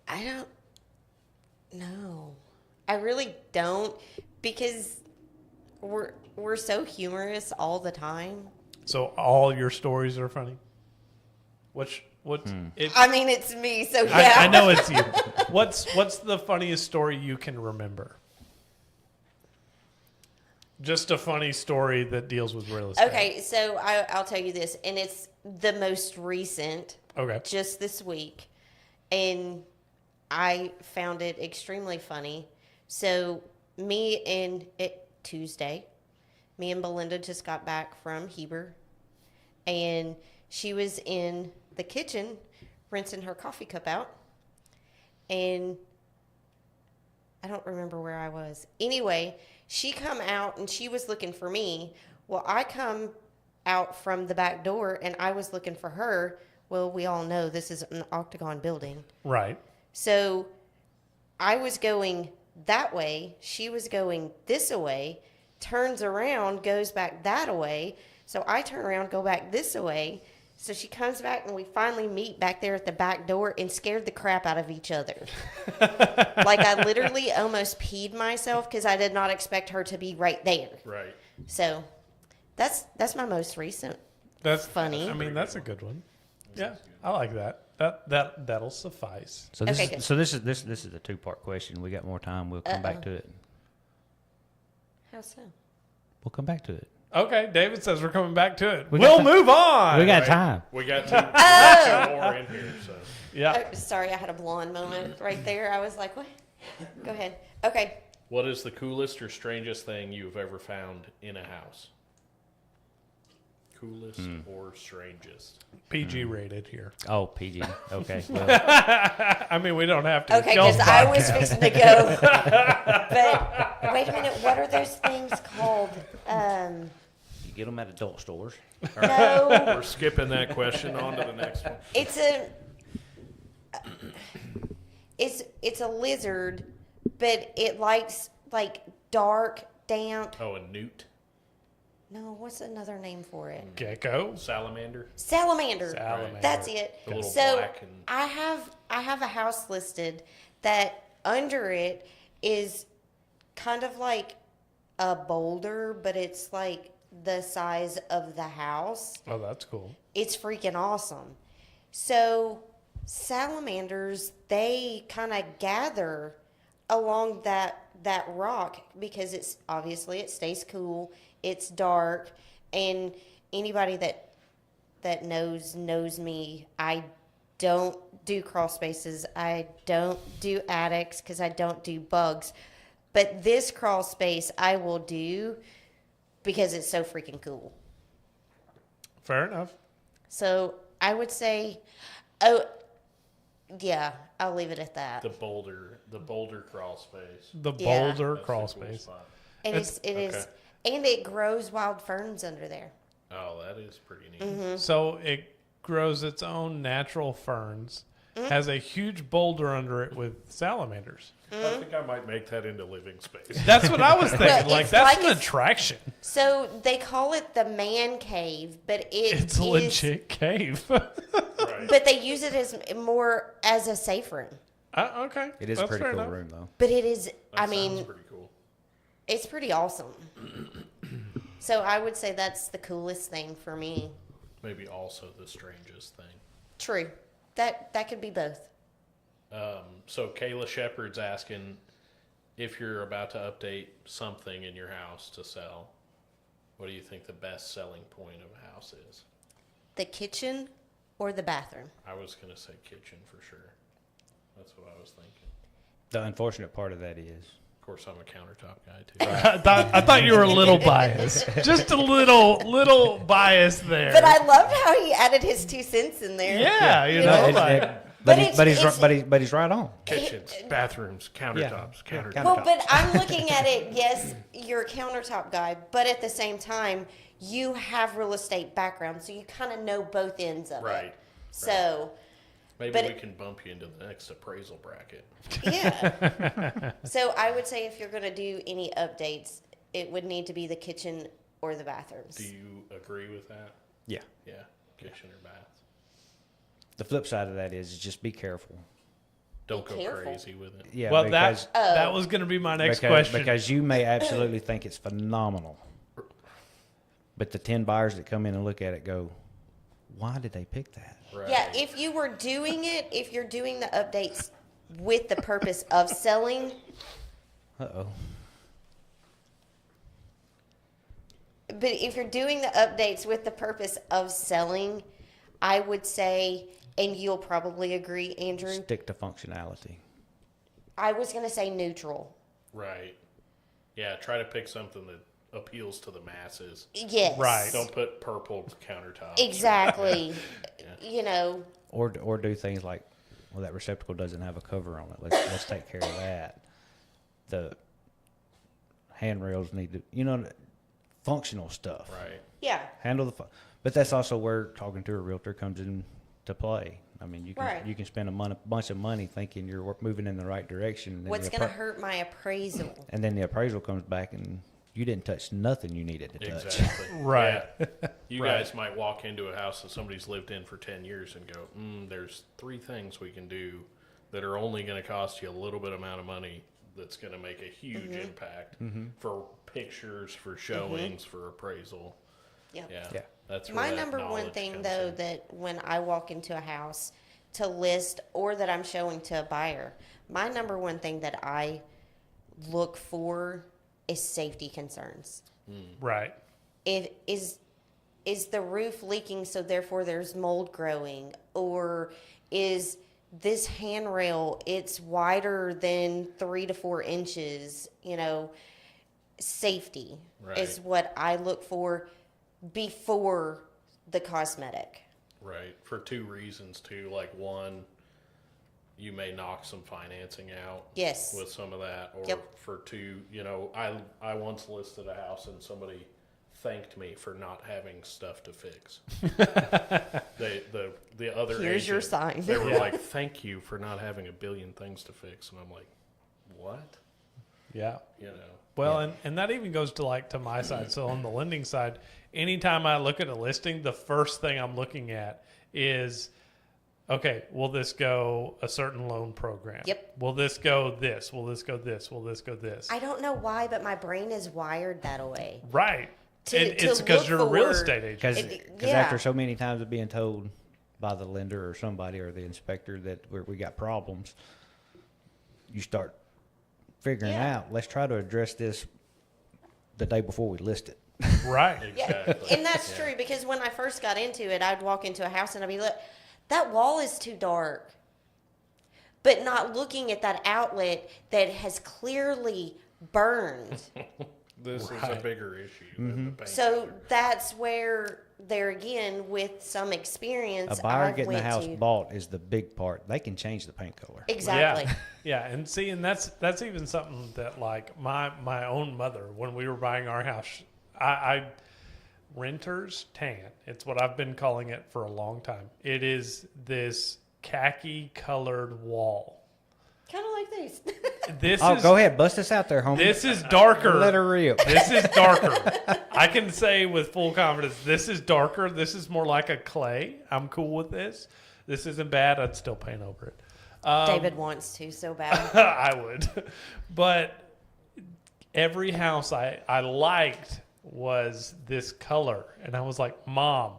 don't know. I really don't because we're so humorous all the time. So all your stories are funny. What? I mean, it's me, so yeah. I know it's you. What's the funniest story you can remember? Just a funny story that deals with real estate. Okay, so I'll tell you this, and it's the most recent, Okay. just this week, and I found it extremely funny. So Tuesday, me and Belinda just got back from Heber, and she was in the kitchen rinsing her coffee cup out, and I don't remember where I was. Anyway, she come out and she was looking for me. Well, I come out from the back door and I was looking for her. Well, we all know this is an octagon building. Right. So I was going that way. She was going this way, turns around, goes back that way. So I turn around, go back this way. So she comes back and we finally meet back there at the back door and scared the crap out of each other. Like I literally almost peed myself because I did not expect her to be right there. Right. So that's my most recent. That's Funny. I mean, that's a good one. Yeah, I like that. That'll suffice. So this Okay, is so this is a 2-part question. We got more time. We'll come back to it. How so? We'll come back to it. Okay, David says we're coming back to it. We We'll got move on. We got Right. time. We got two more in here, so. Yeah. Oh, sorry, I had a blonde moment right there. I was like, what? Go ahead. Okay. What is the coolest or strangest thing you've ever found in a house? Coolest or strangest? PG rated here. Oh, PG. Okay. Well, I mean, we don't have to. Okay, Y'all's because I was podcast. fixing to go. But wait a minute, what are those things called? you get them at adult stores. No, We're skipping that question on to the next one. it's a lizard, but it likes like dark, damp. Oh, a newt? No, what's another name for it? Gecko. Salamander? Salamander. Salamander. That's it. The little So black and... I have a house listed that under it is kind of like a boulder, but it's like the size of the house. Oh, that's cool. It's freaking awesome. So salamanders, they kind of gather along that rock because it's obviously it stays cool, it's dark, and anybody that that knows me. I don't do crawl spaces. I don't do attics because I don't do bugs. But this crawl space I will do because it's so freaking cool. Fair enough. So I would say, oh, yeah, I'll leave it at that. The boulder crawl space. The Yeah. boulder That's crawl the cool space. spot. And It's- it is, okay. and it grows wild ferns under there. Oh, that is pretty neat. Mm-hmm. So it grows its own natural ferns, Mm-hmm. has a huge boulder under it with salamanders. I think I might make that into living space. That's what I was thinking. Well, Like, it's that's like an if- attraction. So they call it the man cave, but It's a legit cave. Right. But they use it as more as a safe room. Okay. It is That's a pretty fair cool enough. room, though. But it is, That I sounds mean, pretty cool. it's pretty awesome. So I would say that's the coolest thing for me. Maybe also the strangest thing. True. That could be both. So Kayla Shepard's asking if you're about to update something in your house to sell. What do you think the best selling point of a house is? The kitchen or the bathroom? I was gonna say kitchen for sure. That's what I was thinking. The unfortunate part of that is Of course, I'm a countertop guy too. I thought you were a little biased. Just a little biased there. But I loved how he added his 2 cents in there. yeah, you You know, know, like, But he's right on. Kitchens, bathrooms, countertops, Yeah. countertops. Well, but I'm looking at it, yes, you're a countertop guy, but at the same time, you have real estate background, so you kind of know both ends of Right. it. So, Maybe but we it- can bump you into the next appraisal bracket. yeah. So I would say if you're going to do any updates, it would need to be the kitchen or the bathrooms. Do you agree with that? Yeah. Yeah, kitchen or bath. The flip side of that is just be careful. Don't Be go careful. crazy with it. Yeah. well, because, that was going to be my next because, question. because you may absolutely think it's phenomenal, but the 10 buyers that come in and look at it go, why did they pick that? Right. Yeah, if you were doing it, if you're doing the updates with the purpose of selling, Uh-oh. but if you're doing the updates with the purpose of selling, I would say, and you'll probably agree, Andrew, Stick to functionality. I was going to say neutral. Right. Yeah, try to pick something that appeals to the masses. Yes. Right. Don't put purple countertops. Exactly. You know, Or do things like, well, that receptacle doesn't have a cover on it. Let's take care of that. The handrails need to, functional stuff. Right. yeah. Handle but that's also where talking to a realtor comes into play. I mean, you can Right. you can spend a bunch of money thinking you're moving in the right direction. And then What's the going to hurt my appraisal? And then the appraisal comes back and you didn't touch nothing you needed to touch. Exactly. Right. Yeah. You Right. guys might walk into a house that somebody's lived in for 10 years and go, there's 3 things we can do that are only going to cost you a little bit amount of money that's going to make a huge impact for pictures, for showings, for appraisal. Yep. Yeah. Yeah. That's where My that number one knowledge thing, comes though, in. that when I walk into a house to list or that I'm showing to a buyer, my number one thing that I look for is safety concerns. right. It is the roof leaking, so therefore there's mold growing, or is this handrail, it's wider than 3 to 4 inches, safety is Right. what I look for before the cosmetic. Right. For 2 reasons, too. Like, one, you may knock some financing out Yes. with some of that. Or Yep. for 2, I once listed a house and somebody thanked me for not having stuff to fix. The other Here's your agent, sign. They were Yeah. like, thank you for not having a billion things to fix. And I'm like, what? Yeah. Well, Well, and that even goes to my side. So on the lending side, anytime I look at a listing, the first thing I'm looking at is, okay, will this go a certain loan program? Yep. Will this go this? Will this go this? Will this go this? I don't know why, but my brain is wired that way. Right. To- And to it's because look you're a real for- estate agent. Because Yeah. after so many times of being told by the lender or somebody or the inspector that we got problems, you start figuring Yeah. out, let's try to address this the day before we list it. Right. Exactly. And that's true because when I first got into it, I'd walk into a house and I'd be look, that wall is too dark. But not looking at that outlet that has clearly burned. This is a bigger issue than the paint So color. that's where there again with some experience A buyer I've getting the went house to. bought is the big part. They can change the paint color. Exactly. Yeah, and see, and that's even something that like my own mother, when we were buying our house, I renters tan. It's what I've been calling it for a long time. It is this khaki colored wall. Kind of like these. This Oh, is go ahead, bust us out there, homie. this is darker. Let her rip. This is darker. I can say with full confidence, this is darker. This is more like a clay. I'm cool with this. This isn't bad. I'd still paint over it. David wants to so bad. I would. But every house I liked was this color. And I was like, Mom,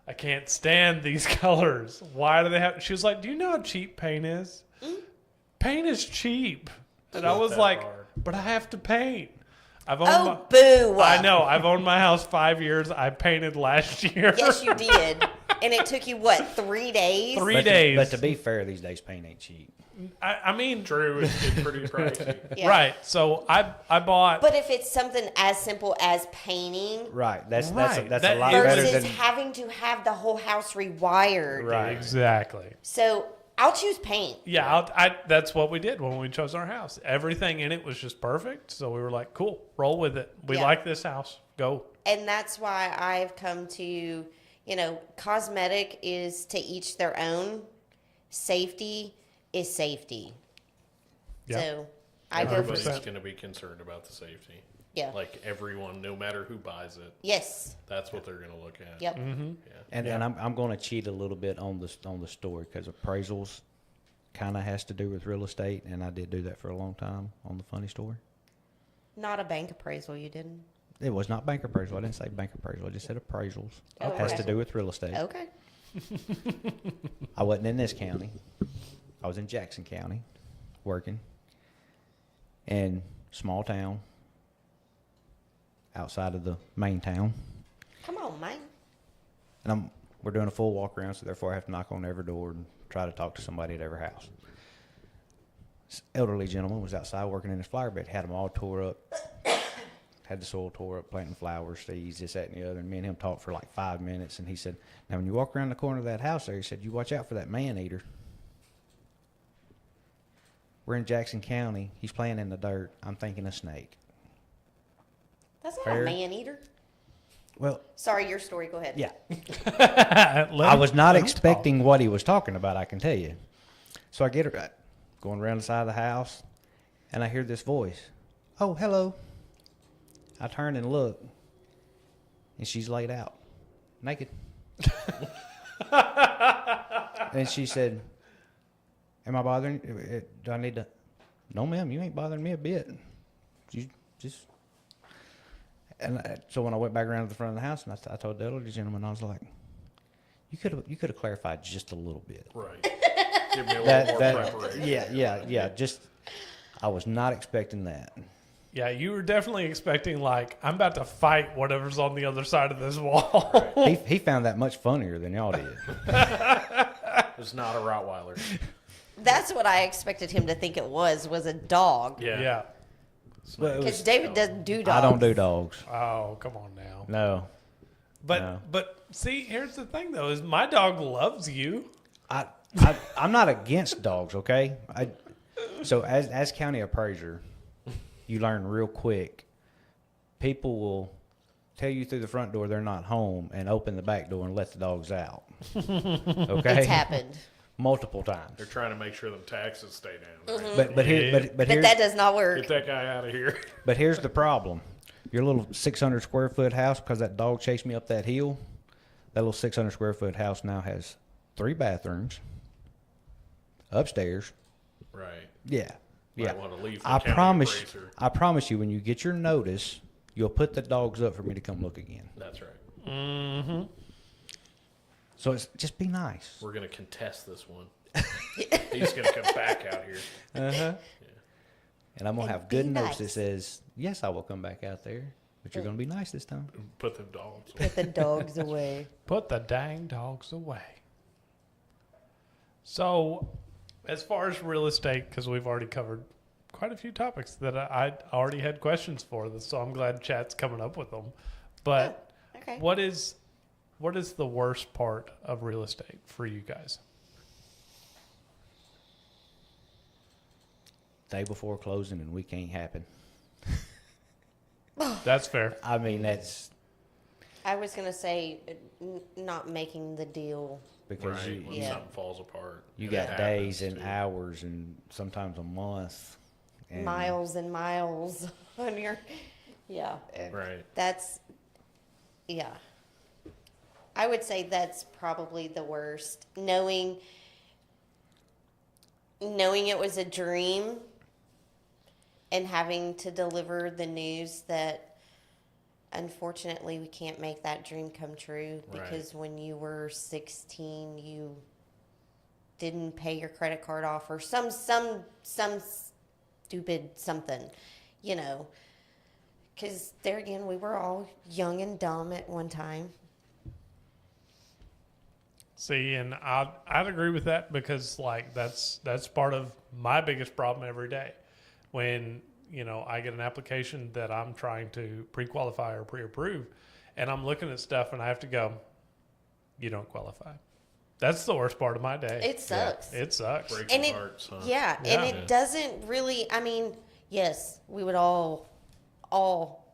I can't stand these colors. Why do they have... She was like, do you know how cheap paint is? Paint is cheap. And I was that like, hard. but I have to paint. I've owned Oh, boo. I know. I've owned my house 5 years. I painted last year. Yes, you did. And it took you, what, 3 days? 3 days. But to be fair, these days paint ain't cheap. I mean, True, it's pretty pricey. Yeah. right. So I bought... But if it's something as simple as painting Right. That's Right. that's That a lot is- better versus than having to have the whole house rewired. right. Exactly. So I'll choose paint. Yeah, that's what we did when we chose our house. Everything in it was just perfect. So we were like, cool, roll with it. We Yeah. like this house. Go. And that's why I've come to, cosmetic is to each their own. Safety is safety. Yeah. So I go for Everybody's 100%. going to be concerned about the safety. yeah. Like everyone, no matter who buys it, Yes. that's what they're going to look at. Yep. Mm-hmm. And I'm going to cheat a little bit on the story because appraisals kind of has to do with real estate, and I did do that for a long time on the funny story. Not a bank appraisal, you didn't? It was not bank appraisal. I didn't say bank appraisal. I just said appraisals. Oh, It has okay. to do with real estate. Okay. I wasn't in this county. I was in Jackson County working. And small town outside of the main town. Come on, man. And we're doing a full walk around, so therefore I have to knock on every door and try to talk to somebody at every house. This elderly gentleman was outside working in his flower bed, had them all tore up, had the soil tore up, planting flowers, seeds, this, that, and the other. And me and him talked for like 5 minutes, and he said, now when you walk around the corner of that house there, he said, you watch out for that man-eater. We're in Jackson County. He's playing in the dirt. I'm thinking a snake. That's not Fair. a man eater. Well, Sorry, your story. Go ahead. yeah. I I was not expecting what he was talking about, I can tell you. So I get her going around the side of the house, and I hear this voice. Oh, hello. I turn and look, and she's laid out, naked. And she said, am I bothering you? Do I need to? No, ma'am, you ain't bothering me a bit. You just... And so when I went back around to the front of the house, and I told the elderly gentleman, I was like, you could have clarified just a little bit. Right. Give me a little more preparation. Yeah. Just, I was not expecting that. Yeah, you were definitely expecting like I'm about to fight whatever's on the other side of this wall. He found that much funnier than y'all did. It's not a Rottweiler. That's what I expected him to think it was a dog. Yeah. Yeah. Well, it Because was- David doesn't do dogs. I don't do dogs. Oh, come on now. No. But No. but see, here's the thing though: is my dog loves you. I'm not against dogs, okay? So as county appraiser, you learn real quick. People will tell you through the front door they're not home and open the back door and let the dogs out. Okay? It's happened. Multiple times. They're trying to make sure them taxes stay down. Right? But But that does not work. Get that guy out of here. But here's the problem. Your little 600 square foot house, because that dog chased me up that hill, that little 600 square foot house now has 3 bathrooms upstairs. Right. Yeah. Yeah. Might want to leave the I county promise appraiser. I promise you when you get your notice, you'll put the dogs up for me to come look again. That's right. Mm-hmm. So it's just be nice. We're going to contest this one. He's going to come back out here. And I'm going to have good be notes that nice. says, yes, I will come back out there. But you're going to be nice this time. Put them dogs. Put the dogs away. Put the dang dogs away. So, as far as real estate, because we've already covered quite a few topics that I already had questions for this, so I'm glad chat's coming up with them. But Okay. what is the worst part of real estate for you guys? Day before closing and we can't happen. That's fair. I mean, that's I was gonna say not making the deal. because Right, when Yeah. something falls apart. you and got it days happens, and too. hours and sometimes a month. And, Miles and miles on your, yeah. and Right. That's, yeah. I would say that's probably the worst. Knowing it was a dream and having to deliver the news that unfortunately we can't make that dream come true Right. because when you were 16 you didn't pay your credit card off or some stupid something, you know. Because there again, we were all young and dumb at one time. See, and I'd agree with that because like that's part of my biggest problem every day. When, you know, I get an application that I'm trying to pre-qualify or pre-approve, and I'm looking at stuff and I have to go, you don't qualify. That's the worst part of my day. It sucks. It sucks. Breaks And your it, hearts, huh? yeah, and Yeah. it doesn't really. I mean, yes, we would all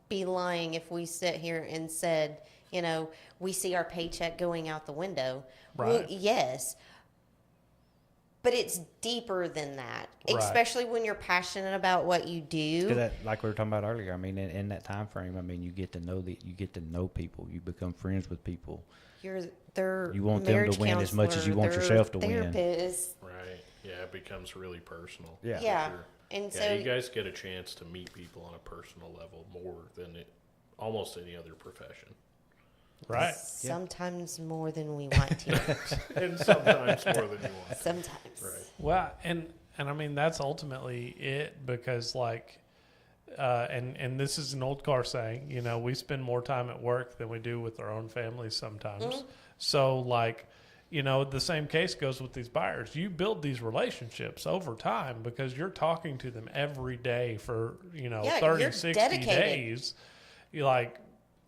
be lying if we sit here and said, you know, we see our paycheck going out the window. Well, Right. yes, but it's deeper than that, Right. especially when you're passionate about what you do. 'cause that, like we were talking about earlier, I mean, in that time frame, I mean, you get to know people, you become friends with people. You're their You want them to marriage win as much as you counselor, want their yourself to win. therapist. Right. Yeah, it becomes really personal. Yeah. for Yeah. sure. And Yeah, so you guys get a chance to meet people on a personal level more than almost any other profession. Right. sometimes more than we want to. And sometimes more than you want. Sometimes. Right. Well, and I mean that's ultimately it because like, and this is an old car saying, you know, we spend more time at work than we do with our own families sometimes. Mm-hmm. So like, you know, the same case goes with these buyers. You build these relationships over time because you're talking to them every day for, you know, Yeah, 30, you're 60 dedicated. days.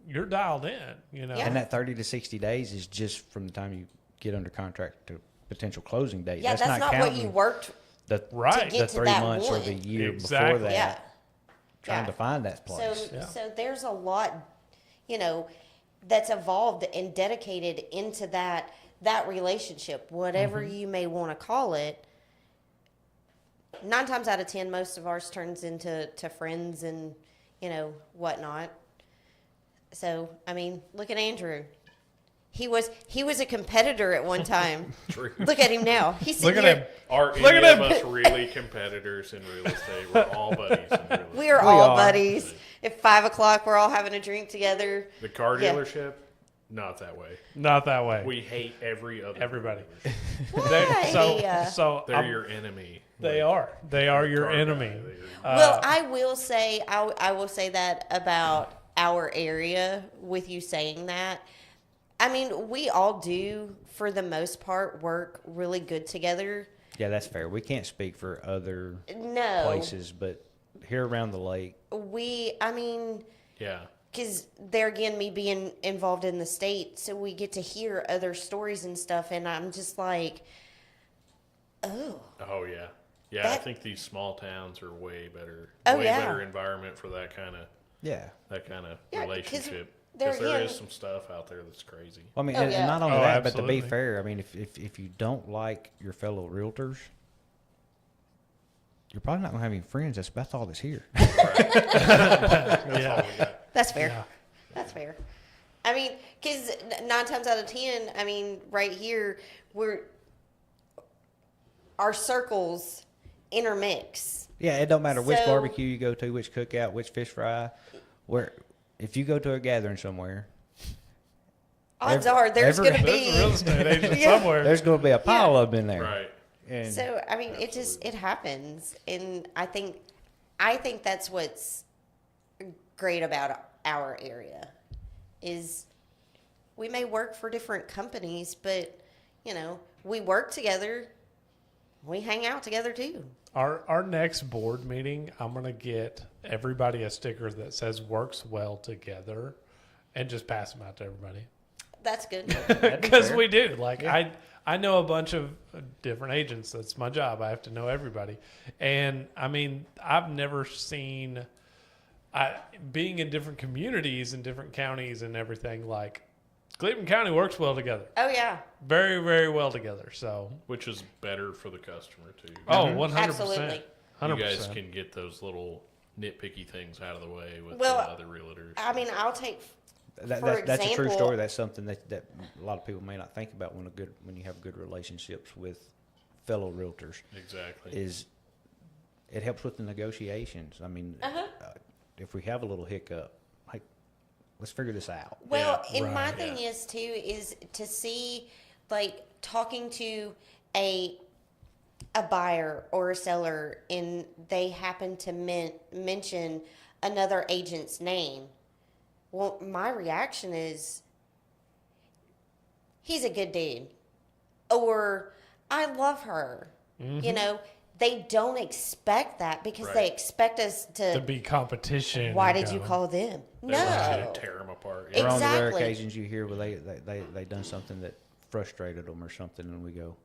You're dialed in, you know. Yeah. And that 30 to 60 days is just from the time you get under contract to potential closing date. Yeah, that's not what counting you worked. the, Right. get the to 3 that months or one. the year Exactly. before that. Yeah. Trying Yeah. to find that place. Yeah. So there's a lot, you know, that's evolved and dedicated into that relationship, whatever Mm-hmm. you may want to call it. 9 times out of 10, most of ours turns into friends and, you know, whatnot. So I mean, look at Andrew. He was a competitor at one time. True. Look at him now. He's Look sitting at here. him. Are Look any at of him. us really competitors in real estate? We're all buddies in real estate. We are We all are. buddies. At 5 o'clock, we're all having a drink together. The car Yeah. dealership, not that way. Not that way. We hate every other Everybody. dealership. So They're I'm- your enemy. they Like, are. They are your car guy, enemy. Well, I will say that about our area with you saying that. I mean, we all do, for the most part, work really good together. Yeah, that's fair. We can't speak for other No, places, but here around the lake, I mean, Yeah. because there again, me being involved in the state, so we get to hear other stories and stuff, and I'm just like, oh, Oh yeah. Yeah, I That- think these small towns are way better. Oh, way yeah. better environment for that kind of yeah. Yeah, 'cause relationship. there Because there again- is some stuff out there that's crazy. Well, I mean, Oh, and yeah. not only Oh, that, but to be absolutely. fair, I mean, if you don't like your fellow realtors, you're probably not going to have any friends. That's all that's here. Yeah. that's fair. Yeah. That's fair. I mean, because 9 times out of 10, I mean, right here, our circles intermix. Yeah, it don't matter which So- barbecue you go to, which cookout, which fish fry. Where if you go to a gathering somewhere, Odds Every- are there's every- going to There's a real be. estate agent Yeah. somewhere. there's going to be a pile of them in there. Right. And So I mean, it happens, and I think that's what's great about our area. Is we may work for different companies, but you know, we work together. We hang out together too. Our next board meeting, I'm gonna get everybody a sticker that says "works well together," and just pass them out to everybody. That's good. Because we do. Like I know a bunch of different agents. That's my job. I have to know everybody. And I mean, I've never seen being in different communities and different counties and everything, like Cleveland County works well together. Oh yeah, Very, very well together. So Which is better for the customer too. 100%. absolutely. 100%. You guys can get those little nitpicky things out of the way with Well, the other realtors. I mean, I'll take. That's a true example- story. That's something that a lot of people may not think about when you have good relationships with fellow realtors. Exactly. Is it helps with the negotiations. I mean, if we have a little hiccup, like, let's figure this out. Well, Yeah, and my right, thing is too is to see, like, talking to a buyer or a seller, and they happen to mention another agent's name. Well, my reaction is, he's a good dude, or I love her. You know, they don't expect that because they Right. expect us to be competition. Why and did you go, call them? They want you No. to tear them apart. Ex- Or on the rare Exactly. occasions you hear where they done something that frustrated them or something, and we go,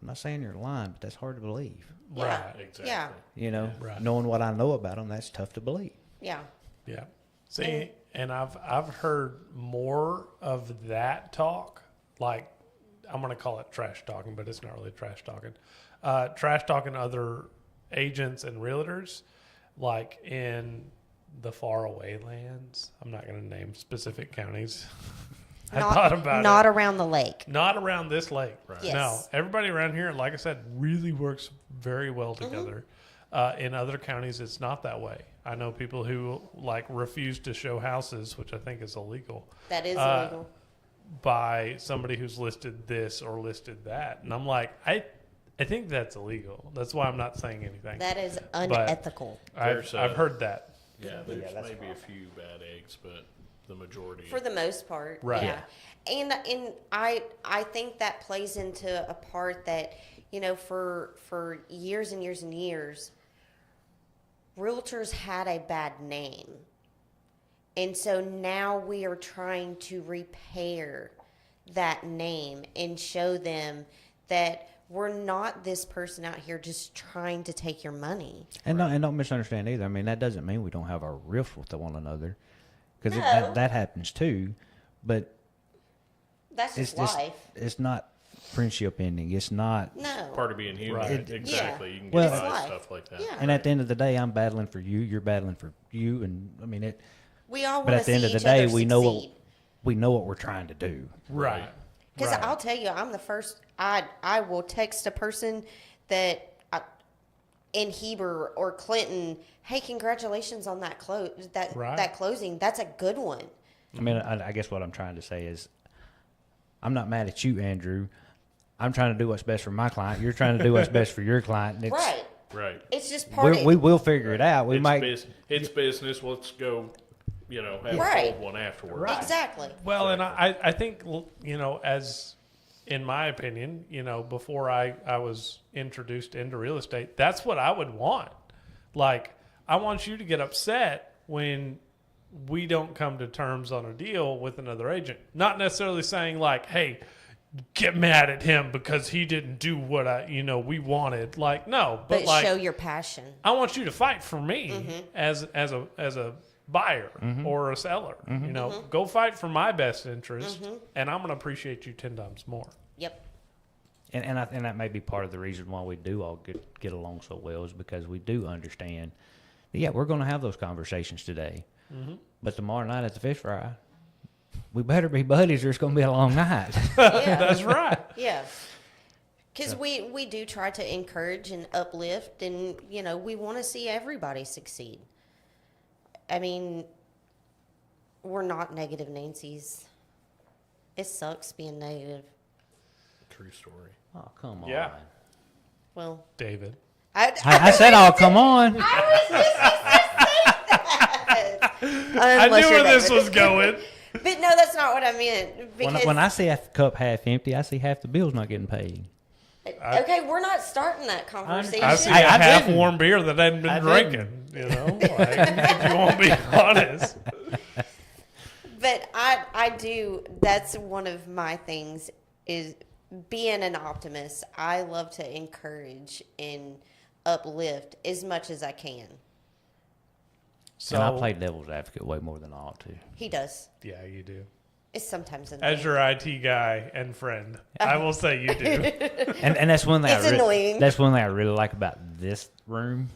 I'm not saying you're lying, but that's hard to believe. Yeah. Right. Exactly. Yeah. You know, Right. knowing what I know about them, that's tough to believe. Yeah. Yeah. See, and I've heard more of that talk. Like, I'm gonna call it trash talking, but it's not really trash talking. Trash talking other agents and realtors, like in the faraway lands. I'm not gonna name specific counties. I thought about not it. around the lake. Not around this lake. Right. Yes. No, everybody around here, like I said, really works very well together. In other counties, it's not that way. I know people who like refuse to show houses, which I think is illegal, That is illegal. by somebody who's listed this or listed that, and I'm like, I think that's illegal. That's why I'm not saying anything. That is unethical. I've heard that. Yeah, there's that's maybe a few bad eggs, but the majority. For the most part. Right. Yeah. And I think that plays into a part that, you know, for years and years and years, realtors had a bad name. And so now we are trying to repair that name and show them that we're not this person out here just trying to take your money. And don't misunderstand either. I mean, that doesn't mean we don't have our riffs with one another, because No. that happens too. But That's it's just life. it's not friendship ending. It's not. No. part of being human. Right. Exactly. You can Well- get It's by life. stuff like that. Yeah. And at the end of the day, I'm battling for you. You're battling for you. And I mean it. We all But want to at the see end of the each day, other we know succeed. we know what we're trying to do. Right. Because Right. I'll tell you, I'm the first. I will text a person that in Heber or Clinton, hey, congratulations on that Right. that closing. That's a good one. I mean, I guess what I'm trying to say is, I'm not mad at you, Andrew. I'm trying to do what's best for my client. You're trying to do what's best for your client. And it's, Right. Right. It's just part of we will figure it out. We It's, might. it's business. Let's go, have Right. a cold one afterwards. Right. Exactly. Well, and I think, as in my opinion, before I was introduced into real estate, that's what I would want. Like, I want you to get upset when we don't come to terms on a deal with another agent. Not necessarily saying like, hey, get mad at him because he didn't do what we wanted. Like, no, But like, show your passion. I want you to fight for me as a buyer or a seller. Go fight for my best interest, and I'm going to appreciate you 10 times more. Yep. And that may be part of the reason why we do all get along so well, is because we do understand that, yeah, we're going to have those conversations today. But tomorrow night at the fish fry, we better be buddies or it's going to be a long night. Yeah. That's right. Yeah. Because we do try to encourage and uplift, and, we want to see everybody succeed. I mean, we're not negative Nancy's. It sucks being negative. True story. Oh, come on. Yeah. Well, David. I said, oh, come on. I was just going to say that. I knew where this was going. But no, that's not what I meant. Because, When I see a cup half empty, I see half the bill's not getting paid. okay, we're not starting that conversation. I see Hey, a I half didn't. warm beer that hadn't been I drinking. You know, like, if you want to be honest. But I do. That's one of my things is being an optimist. I love to encourage and uplift as much as I can. So And I play devil's advocate way more than I ought to. He does. Yeah, you do. It's sometimes As your IT guy and friend, I will say you do. And that's one thing It's annoying. That's one thing I really like about this room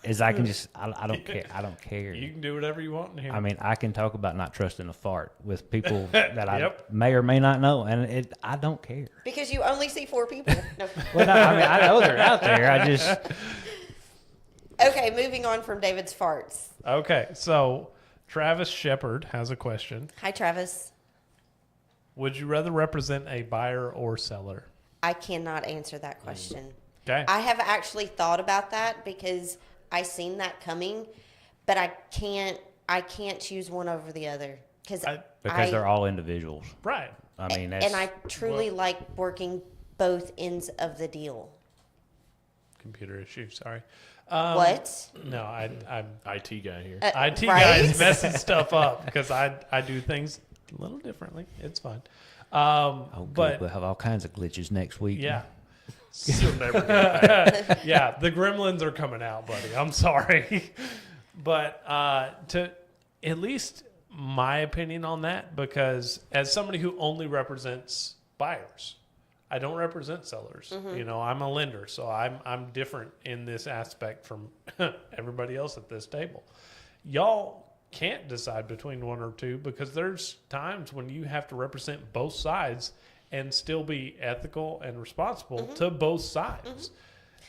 is I can just I don't care. I don't care. You can do whatever you want in here. I mean, I can talk about not trusting a fart with people that Yep. I may or may not know, and I don't care. Because you only see 4 people. No. Well, no, I mean, I know they're out there. I just Okay, moving on from David's farts. Okay, so Travis Shepard has a question. Hi, Travis. Would you rather represent a buyer or seller? I cannot answer that question. Okay. I have actually thought about that because I seen that coming, but I can't choose one over the other because they're all individuals. Right. I mean, that's, and I truly like working both ends of the deal. Computer issue, sorry. What? No, I'm IT guy here. IT right? guys messing stuff up because I do things a little differently. It's fine. oh, good. But We'll have all kinds of glitches next week. yeah. You'll never get it back. Yeah, the gremlins are coming out, buddy. I'm sorry. But to at least my opinion on that, because as somebody who only represents buyers, I don't represent sellers. You know, I'm a lender, so I'm different in this aspect from everybody else at this table. Y'all can't decide between one or two because there's times when you have to represent both sides and still be ethical and responsible to both sides.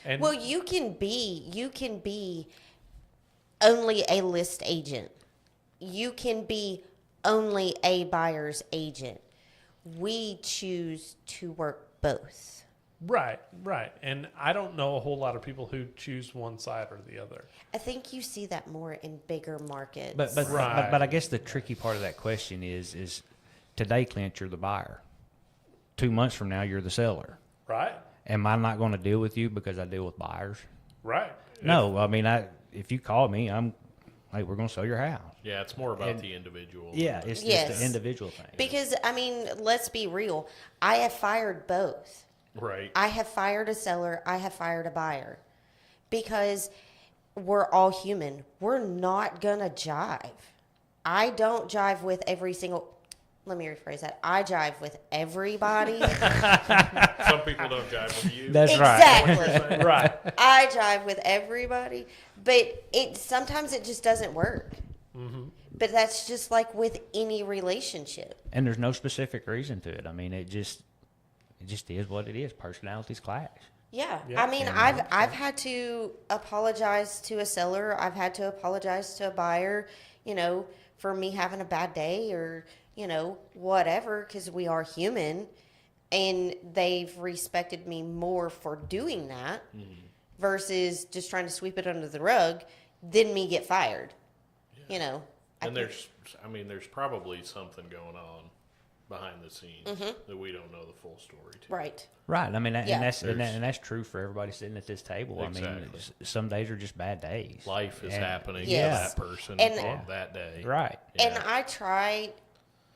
And Well, you can be only a list agent. You can be only a buyer's agent. We choose to work both. right. And I don't know a whole lot of people who choose one side or the other. I think you see that more in bigger markets. But Right. but I guess the tricky part of that question is today, Clint, you're the buyer. 2 months from now, you're the seller. Right? Am I not going to deal with you because I deal with buyers? Right. No, I mean, if you call me, I'm like, we're going to sell your house. Yeah, it's more about the individual. Yeah, it's Yes. just an individual thing. because, I mean, let's be real. I have fired both. Right. I have fired a seller. I have fired a buyer. Because we're all human. We're not going to jive. I don't jive with every single... Let me rephrase that. I jive with everybody. Some people don't jive with you. That's right. Exactly. Right. I jive with everybody, but sometimes it just doesn't work. But that's just like with any relationship. And there's no specific reason to it. I mean, it just is what it is. Personalities clash. Yeah. Yeah. I mean, I've had to apologize to a seller. I've had to apologize to a buyer, you know, for me having a bad day or, you know, whatever, because we are human. And they've respected me more for doing that versus just trying to sweep it under the rug, then me get fired. You know. And there's probably something going on behind the scenes that we don't know the full story to. Right. Right. I mean, Yeah. and that's true for everybody sitting at this table. I mean, Exactly. some days are just bad days. Life is happening Yes. to that person And- on that day. Right. And I try,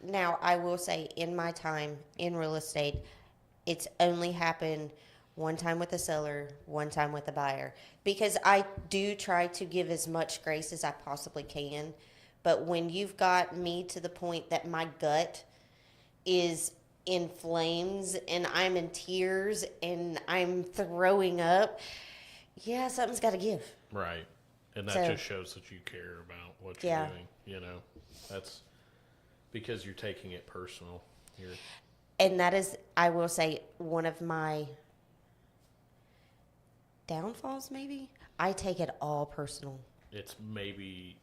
now I will say in my time in real estate, it's only happened one time with the seller, one time with the buyer. Because I do try to give as much grace as I possibly can. But when you've got me to the point that my gut is in flames and I'm in tears and I'm throwing up, yeah, something's got to give. Right. And that So- just shows that you care about what Yeah. you're doing. You know, that's because you're taking it personal. And that is, I will say, one of my downfalls, maybe. I take it all personal. It's maybe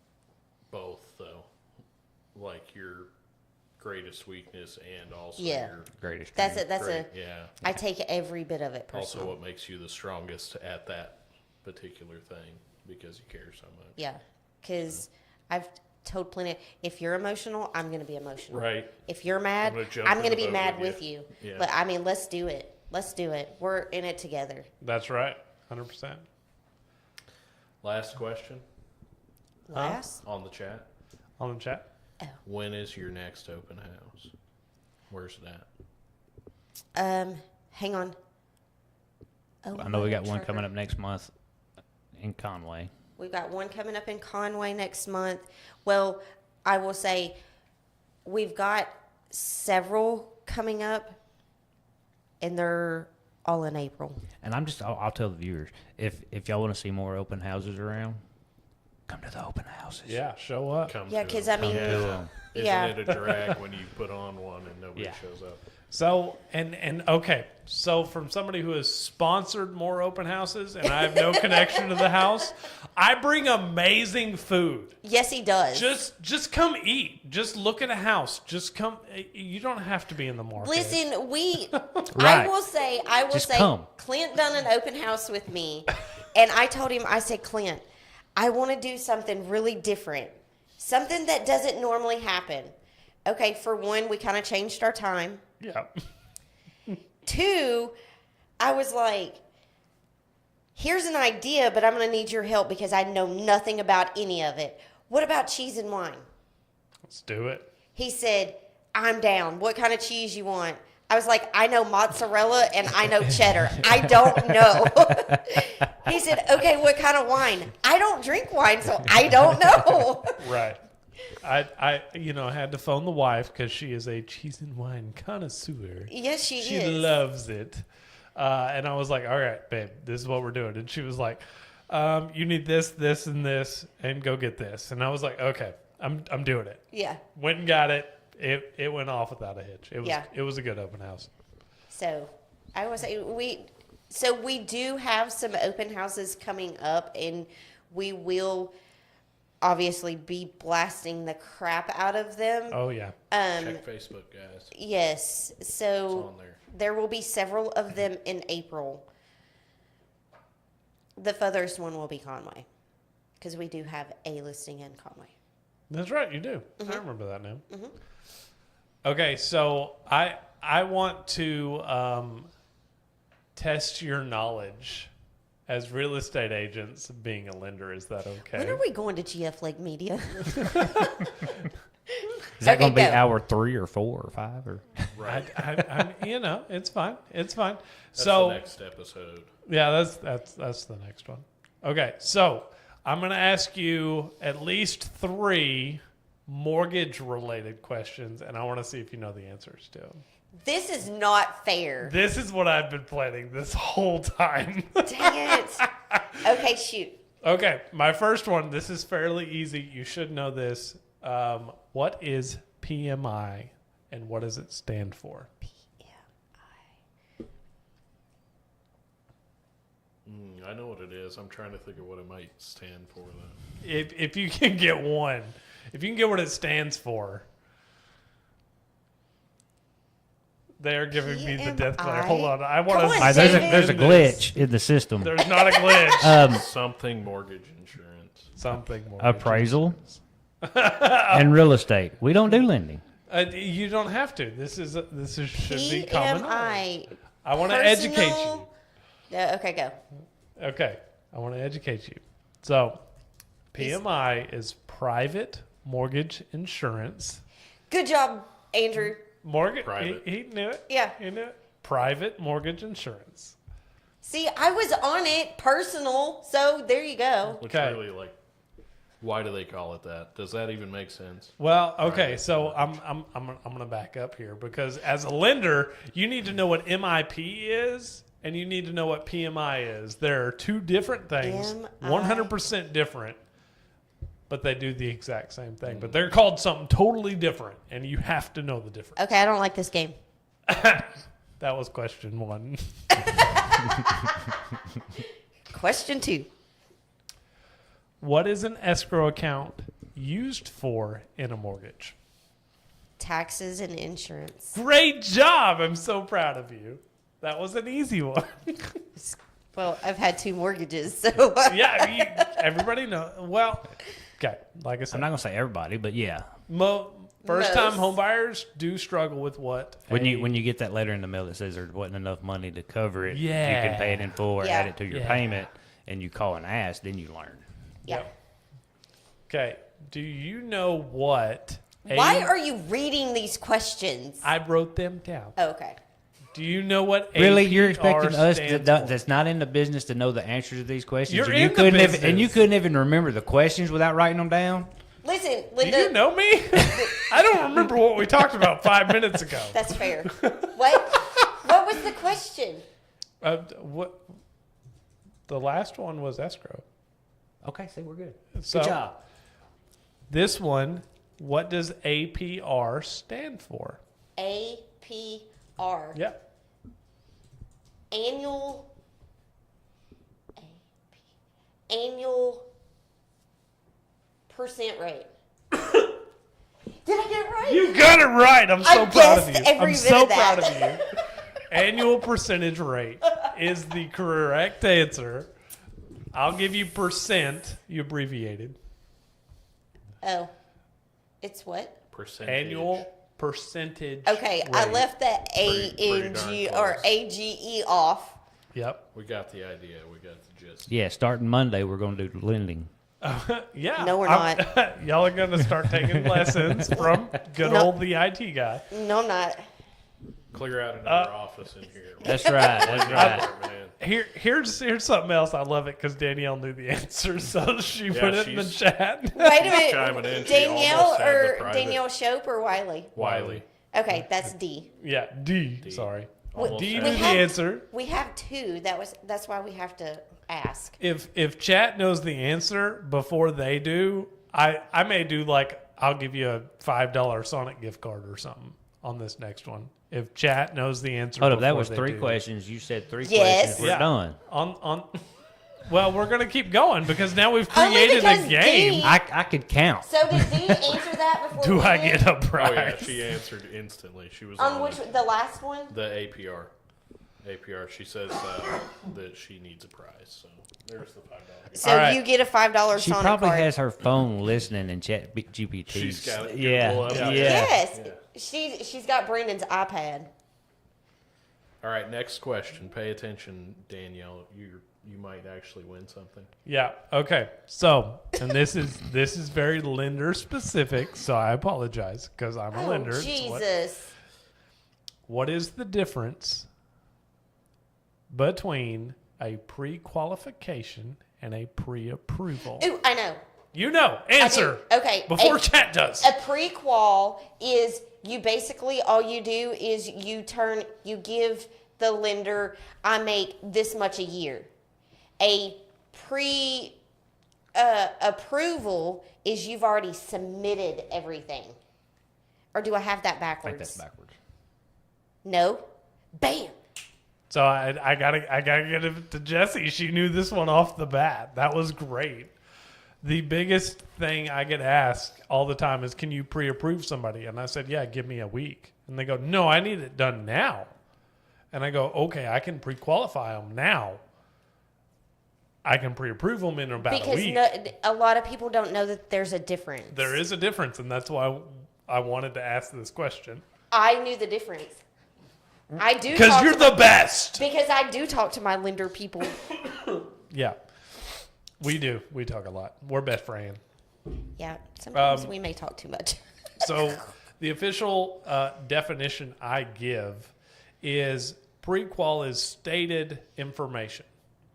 both, though. Like your greatest weakness and also Yeah. your Greatest. That's dream. it. That's great, a. yeah. I take every bit of it Also, personal. what makes you the strongest at that particular thing because you care so much. Yeah, because I've told plenty. If you're emotional, I'm going to be emotional. Right. If you're mad, I'm gonna jump I'm in going to the be boat mad with with you. you. Yeah. But I mean, let's do it. Let's do it. We're in it together. That's right. 100%. Last question Last. on the chat. On the chat. When is your next open house? Where's it at? Hang on. Oh, I know we got one Trevor. coming up next month in Conway. We've got one coming up in Conway next month. Well, I will say we've got several coming up, and they're all in April. And I'll tell the viewers, if y'all want to see more open houses around, come to the open houses. Yeah, show up. Come Yeah, to 'cause it. I mean- Come to 'em. Isn't Yeah. it a drag when you put on one and nobody Yeah. shows up? So and okay, so from somebody who has sponsored more open houses and I have no connection to the house, I bring amazing food. Yes, he does. Just come eat. Just look at a house. Just come. You don't have to be in the market. Listen, I Right. will say, Just come. Clint done an open house with me, and I told him, I said, Clint, I want to do something really different, something that doesn't normally happen. Okay, for one, we kind of changed our time. Yeah. Two, I was like, here's an idea, but I'm going to need your help because I know nothing about any of it. What about cheese and wine? Let's do it. He said, I'm down. What kind of cheese you want? I was like, I know mozzarella and I know cheddar. I don't know. He said, okay, what kind of wine? I don't drink wine, so I don't know. Right. I had to phone the wife because she is a cheese and wine connoisseur. Yes, she She is. loves it. And I was like, all right, babe, this is what we're doing. And she was like, you need this, this, and this, and go get this. And I was like, okay, I'm doing it. Yeah. Went and got it. It went off without a hitch. It was a good open house. So I will say we do have some open houses coming up, and we will obviously be blasting the crap out of them. Oh yeah. Check Facebook, guys. Yes. It's So on there. there will be several of them in April. The furthest one will be Conway, because we do have a listing in Conway. That's right, you do. Mm-hmm. I remember that now. Okay, so I want to test your knowledge as real estate agents being a lender. Is that okay? When are we going to GFLake Media? Is that Okay, going to be go. hour 3 or 4 or 5 or? I, it's fine. It's fine. That's So the next episode. yeah, that's the next one. Okay, so I'm going to ask you at least 3 mortgage-related questions, and I want to see if you know the answers to them. This is not fair. This is what I've been planning this whole time. Dang it. Okay, shoot. Okay, my first one. This is fairly easy. You should know this. What is PMI, and what does it stand for? I know what it is. I'm trying to think of what it might stand for, though. If you can get one, if you can get what it stands for. They're giving me the death glare. PMI? Hold on, I want Come to. on, All right, there's a David. glitch in the system. There's not a glitch. Something mortgage insurance. Something more. Appraisal and real estate. We don't do lending. You don't have to. This should be common knowledge. PMI. I want to educate you. Yeah, okay, go. Okay, I want to educate you. So, PMI is private mortgage insurance. Good job, Andrew. Mortgage. Private. He knew it. Yeah. He knew it. Private mortgage insurance. See, I was on it, personal, so there you go. Which Okay. really, like, why do they call it that? Does that even make sense? Well, okay, Private. so I'm going to back up here because as a lender, you need to know what MIP is and you need to know what PMI is. There are 2 different things, 100% different, but they do the exact same thing. But they're called something totally different, and you have to know the difference. Okay, I don't like this game. That was question 1. Question 2. What is an escrow account used for in a mortgage? Taxes and insurance. Great job! I'm so proud of you. That was an easy one. Well, I've had 2 mortgages, so Yeah, everybody knows. Well, Okay, like I said, I'm not gonna say everybody, but yeah. first-time Most. home buyers do struggle with what When you get that letter in the mail that says there wasn't enough money to cover it, you Yeah. can pay it in full or Yeah. add it to your Yeah. payment, and you call and ask, then you learn. Yeah. Okay, do you know what? Why are you reading these questions? I wrote them down. Oh, okay. Do you know what? Really, you're APR expecting us stands for? that's not in the business to know the answers to these questions? You're and you in the couldn't business. and you couldn't even remember the questions without writing them down? Listen, Do Linda. you know me? I don't remember what we talked about 5 minutes ago. That's fair. What was the question? What? The last one was escrow. Okay, see, we're good. So Good job. this one, what does APR stand for? APR. Yep. Annual percent rate. Did I get it right? You got it right. I'm so I proud of guessed you. every I'm bit so of that. proud of you. Annual percentage rate is the correct answer. I'll give you percent. You abbreviated. Oh. It's what? Percentage. Annual percentage. Okay, I rate. left that Pretty darn ANG close. or AGE off. Yep. We got the idea. We got the gist. Yeah, starting Monday, we're going to do lending. Yeah. No, we're not. Y'all are going to start taking lessons from good No. old the IT guy. No, I'm not. Clear out another office in here. That's right. That's right. Man. Here's something else. I love it because Danielle knew the answer, so she put it in the she's- chat. Wait a Chiming minute. in, she Danielle almost had the or private- Danielle Shope or Wiley? Wiley. Okay, that's D. Yeah, D. Sorry. Almost D had knew it. the answer. We have two. That's why we have to ask. If chat knows the answer before they do, I may do like I'll give you a $5 Sonic gift card or something on this next one. If chat knows the answer. Hold up, that before was they 3 do. questions. You said 3 Yes. questions. We're Yeah. done. On well, we're gonna keep going because now we've Only created a because game. D- I could count. So did D answer that before? Do we I did? get a Oh prize? yeah, she answered instantly. She was On on which the last one? the APR. APR. She says that she needs a prize. So there's the $5. So All right. you get a $5 She Sonic probably card. has her phone listening and chat GPT. She's got it. Yeah, Pull up. yeah. Yes, she's got Brandon's iPad. All right, next question. Pay attention, Danielle. You might actually win something. Yeah. Okay. So, and this is very lender specific. So I apologize because I'm a Oh lender. It's what- Jesus! What is the difference between a pre-qualification and a pre-approval? Ooh, I know. You know, I do. answer. Okay. Before a, chat does. a pre-qual is you basically all you do is you give the lender, I make this much a year. A approval is you've already submitted everything. Or do I have that I backwards? think that's backwards. No. Bam. So I gotta get it to Jessie. She knew this one off the bat. That was great. The biggest thing I get asked all the time is, can you pre-approve somebody? And I said, yeah, give me a week. And they go, no, I need it done now. And I go, okay, I can pre-qualify them now. I can pre-approve them in about a Because week. a lot of people don't know that there's a difference. There is a difference, and that's why I wanted to ask this question. I knew the difference. I do Because talk you're to the my- best. Because I do talk to my lender people. Yeah, we do. We talk a lot. We're best friends. Yeah, sometimes Um, we may talk too much. So the official definition I give is pre-qual is stated information.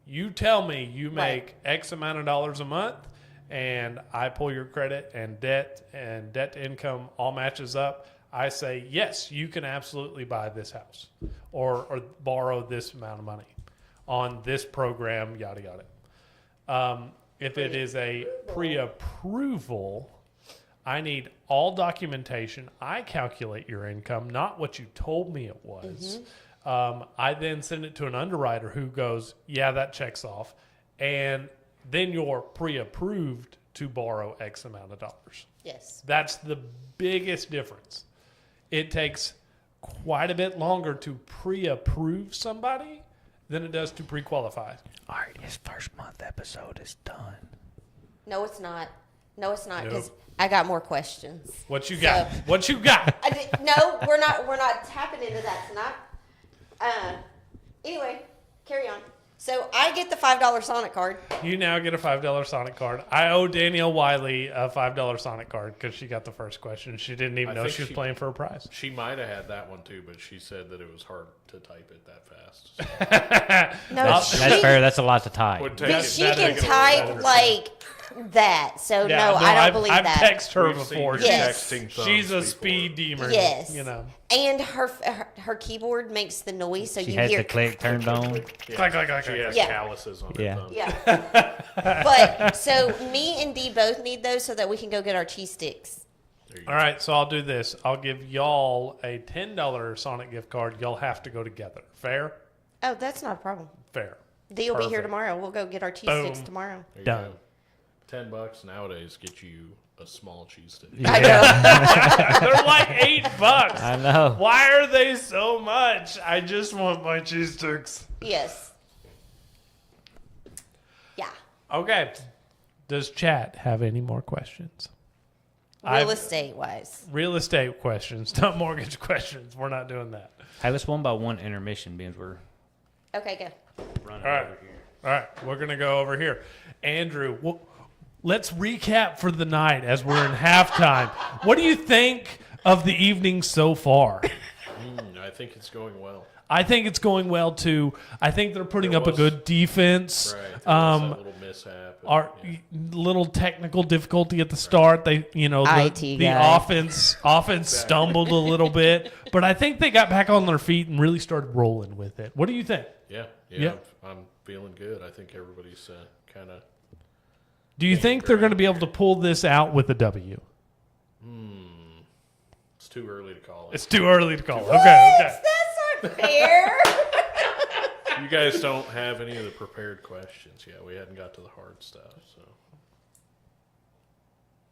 You tell me you make X amount of dollars a month, and I pull your credit and debt to income all matches up. I say, yes, you can absolutely buy this house or borrow this amount of money on this program, yada, yada. If it is a pre-approval, I need all documentation. I calculate your income, not what you told me it was. I then send it to an underwriter who goes, yeah, that checks off. And then you're pre-approved to borrow X amount of dollars. Yes. That's the biggest difference. It takes quite a bit longer to pre-approve somebody than it does to pre-qualify. All right, his first month episode is done. No, it's not. No, it's not, because Nope. I got more questions. What you got? So- What you got? No, we're not tapping into that tonight. Anyway, carry on. So I get the $5 Sonic card. You now get a $5 Sonic card. I owe Danielle Wiley a $5 Sonic card because she got the first question. She didn't even I know think she was playing for a prize. She might have had that one too, but she said that it was hard to type it that fast. No, That's fair. That's a lot to type. Would take but it- she that'd can make it a type little better. like that. So no, I don't believe I've that. texted her We've seen before. your Yes. texting thumbs She's a before. speed demon. Yes. You know. And her keyboard makes the noise, so She you has hear. the click turned on. Yeah. Clack, clack, clack, She clack. has Yeah. calluses on Yeah. her thumbs. Yeah. But so me and Dee both need those so that we can go get our cheese sticks. There you All right, so I'll do this. I'll give y'all a $10 Sonic gift card. Y'all have to go together. Fair? Oh, that's not a problem. Fair. Dee will be here Perfect. tomorrow. We'll go get our cheese Boom. sticks tomorrow. There you Done. go. $10 nowadays get you a small cheese stick. I know. They're like $8. I know. Why are they so much? I just want my cheese sticks. Yes. Yeah. Okay. Does chat have any more questions? Real estate wise. Real estate questions, not mortgage questions. We're not doing that. Hey, let's one by one intermission, being we're Okay, go. running All right. over here. All right, we're going to go over here. Andrew, let's recap for the night as we're in halftime. What do you think of the evening so far? I think it's going well. I think it's going well, too. I think they're putting There up a was- good defense. Right. There was that little mishap. Our Yeah. little technical difficulty at the start. They, IT the guy. offense stumbled a little bit, but I think they got back on their feet and really started rolling with it. What do you think? Yeah. Yeah. I'm feeling good. I think everybody's kind of. Do you think they're going to be able to pull this out with a W? It's too early to call it. It's too early to call. Okay. That's not fair. You guys don't have any of the prepared questions yet. We hadn't got to the hard stuff. So.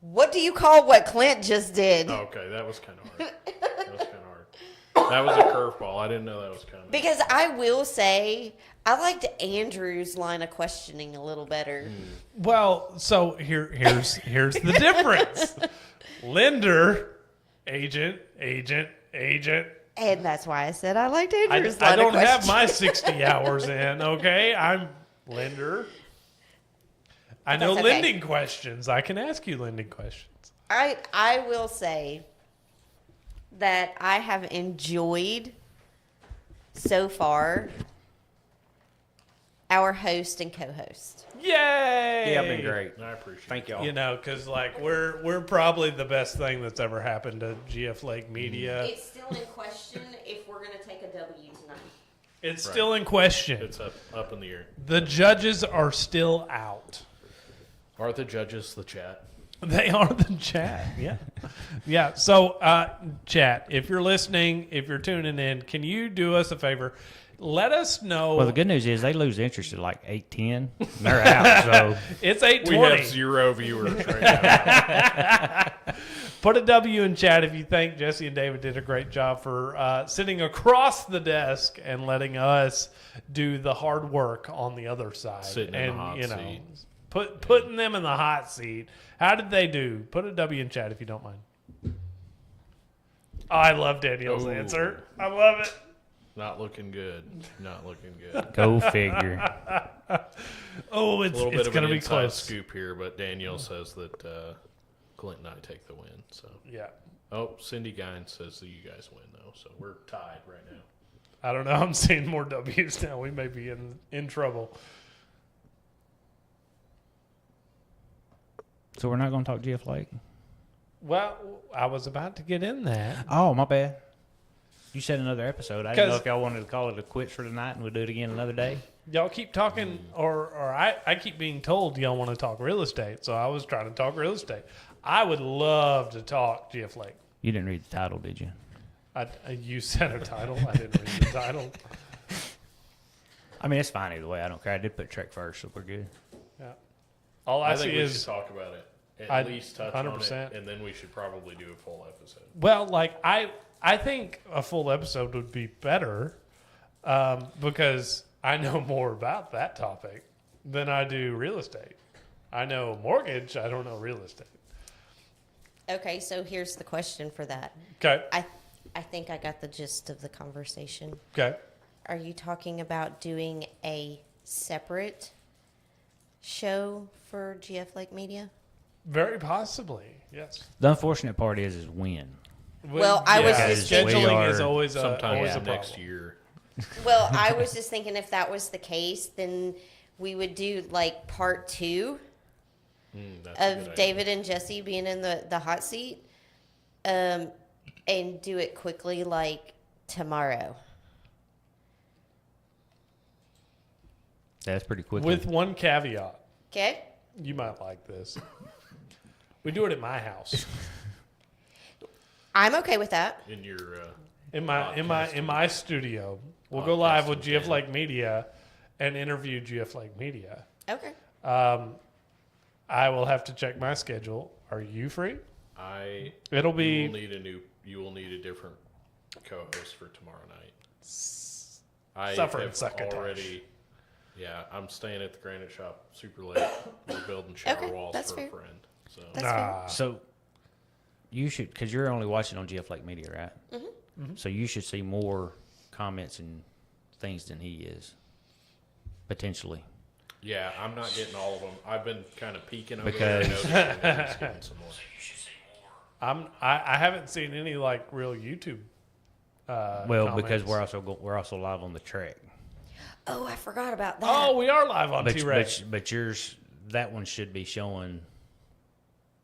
What do you call what Clint just did? Okay, that was kind of hard. That was a curveball. I didn't know that was coming. Because I will say, I liked Andrew's line of questioning a little better. Well, so here's the difference. Lender, agent. And that's why I said I liked I Andrew's line don't of have questioning. my 60 hours in, okay? I'm lender. I know that's okay. lending questions. I can ask you lending questions. I will say that I have enjoyed so far our host and co-host. Yay! Yeah, I've been great. I appreciate Thank it. y'all. You know, because like we're probably the best thing that's ever happened to GFLake Media. It's still in question if we're going to take a W tonight. It's Right. still in question. It's up in the air. The judges are still out. Are the judges the chat? They are the chat. Yeah. Yeah. So, chat, if you're listening, if you're tuning in, can you do us a favor? Let us know. Well, the good news is they lose interest at like 8:10. They're out. So It's We 8:20. have 0 viewers right now. Put a W in chat if you think Jessie and David did a great job for sitting across the desk and letting us do the hard work on the other side. Sitting in the hot seat. Putting them in the hot seat. How did they do? Put a W in chat if you don't mind. Oh, I love Danielle's Ooh. answer. I love it. Not looking good. Not looking good. go figure. Oh, A little bit it's of going an to be inside close. scoop here, but Danielle says that Clint and I take the win. So, Yeah. oh, Cindy Gines says that you guys win though, so we're tied right now. I don't know. I'm seeing more W's now. We may be in trouble. So we're not going to talk GFLake? Well, I was about to get in that. Oh, my bad. You said another episode. I didn't know 'Cause- if y'all wanted to call it a quits for tonight and we'll do it again another day. Y'all keep talking, or I keep being told y'all want to talk real estate, so I was trying to talk real estate. I would love to talk GFLake. You didn't read the title, did you? You said a title. I didn't read the title. I mean, it's fine either way. I don't care. I did put TREC first, so we're good. Yeah. All I, I think see we is should talk about it. At I'd- least touch 100%. on it, and then we should probably do a full episode. well, like I think a full episode would be better because I know more about that topic than I do real estate. I know mortgage. I don't know real estate. Okay, so here's the question for that. Okay. I think I got the gist of the conversation. Okay. Are you talking about doing a separate show for GFLake Media? Very possibly. Yes. The unfortunate part is when. Well, I was just thinking- scheduling is always a Sometime always a next problem. year. Well, I was just thinking if that was the case, then we would do like part 2 That's a good of idea. David and Jessie being in the hot seat, and do it quickly like tomorrow. That's pretty quick. With one caveat, Okay? you might like this. We do it at my house. I'm okay with that. In your In my studio. We'll go live with GFLake Media and interview GFLake Media. Okay. I will have to check my schedule. Are you free? you It'll will be need a different co-host for tomorrow night. I Suffer have and succotash. already. Yeah, I'm staying at the Granite Shop super late. We're building shower Okay, walls that's for fair. a friend. So That's nah. So you should, because you're only watching on GFLake Media, right? Mm-hmm. So you should see more comments and things than he is, potentially. yeah, I'm not getting all of them. I've been kind of peeking over Because- there. And noticing that he's getting some more. I haven't seen any like real YouTube. Well, because comments. we're also live on the TREC. Oh, I forgot about that. Oh, we are live on But, T-Rex. but yours, that one should be showing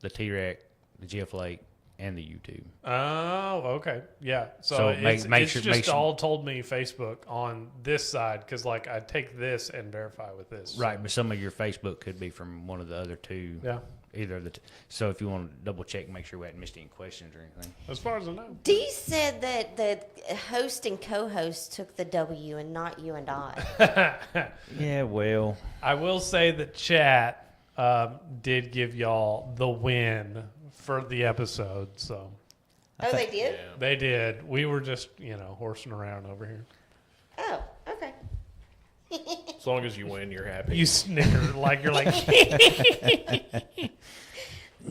the TREC, the GFLake, and the YouTube. Oh, okay, yeah. So, So it's, make it's sure- just make sure- all told me Facebook on this side because like I take this and verify with this. Right, but some of your Facebook could be from one of the other two. Yeah. Either of the so if you want to double check, make sure we hadn't missed any questions or anything. As far as I know. Dee said that the host and co-host took the W and not you and I. Yeah, well, I will say that chat did give y'all the win for the episode, so Oh, they did? Yeah. they did. We were just horsing around over here. Oh, okay. As long as you win, you're happy. You snicker like you're like.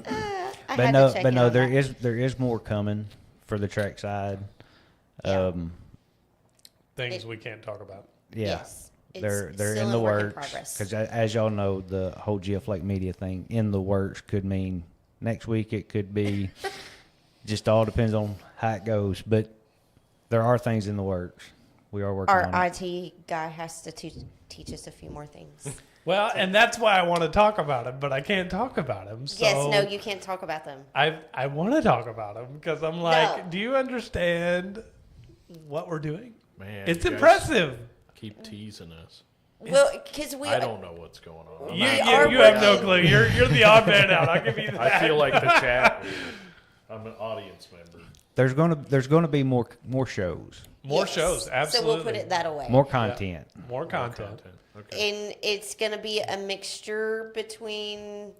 I but had no, to check but in no, on there that. is more coming for the track side. Yeah. Things we can't talk about. Yeah. Yes. It's They're still in the work in works progress. because as y'all know, the whole GFLake Media thing in the works could mean next week. It could be just all depends on how it goes. But there are things in the works. We are working Our on it. IT guy has to teach us a few more things. Well, and that's why I want to talk about him, but I can't talk about him. So Yes, no, you can't talk about them. I want to talk about him because I'm like, No. do you understand what we're doing? Man, It's you guys impressive. Keep teasing us. Well, because we I don't know what's going on. You, are you have no working. clue. You're the odd man out. I'll give you that. I feel like the chat. I'm an audience member. There's gonna be more shows, more Yes. shows. Absolutely. So we'll put it that away. more content. More content. Okay. And it's going to be a mixture between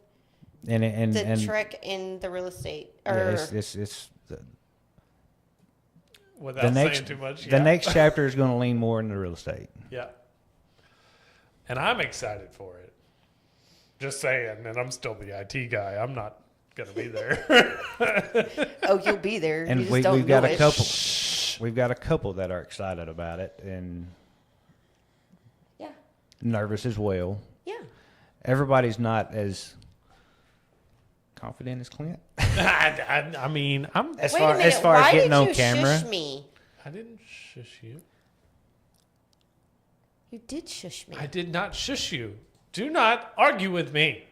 And the and TREC and the real estate. yeah, Or it's Without the next saying too much. the yeah. next chapter is going to lean more into real estate. Yeah. And I'm excited for it. Just saying. And I'm still the IT guy. I'm not going to be there. oh, you'll be there. And you just don't we've got know a it. couple. We've got a couple that are excited about it and Yeah, nervous as well. yeah. Everybody's not as confident as Clint. I mean, As Wait far a minute. as far Why as getting did on you camera, shush me? I didn't shush you. You did shush me. I did not shush you. Do not argue with me.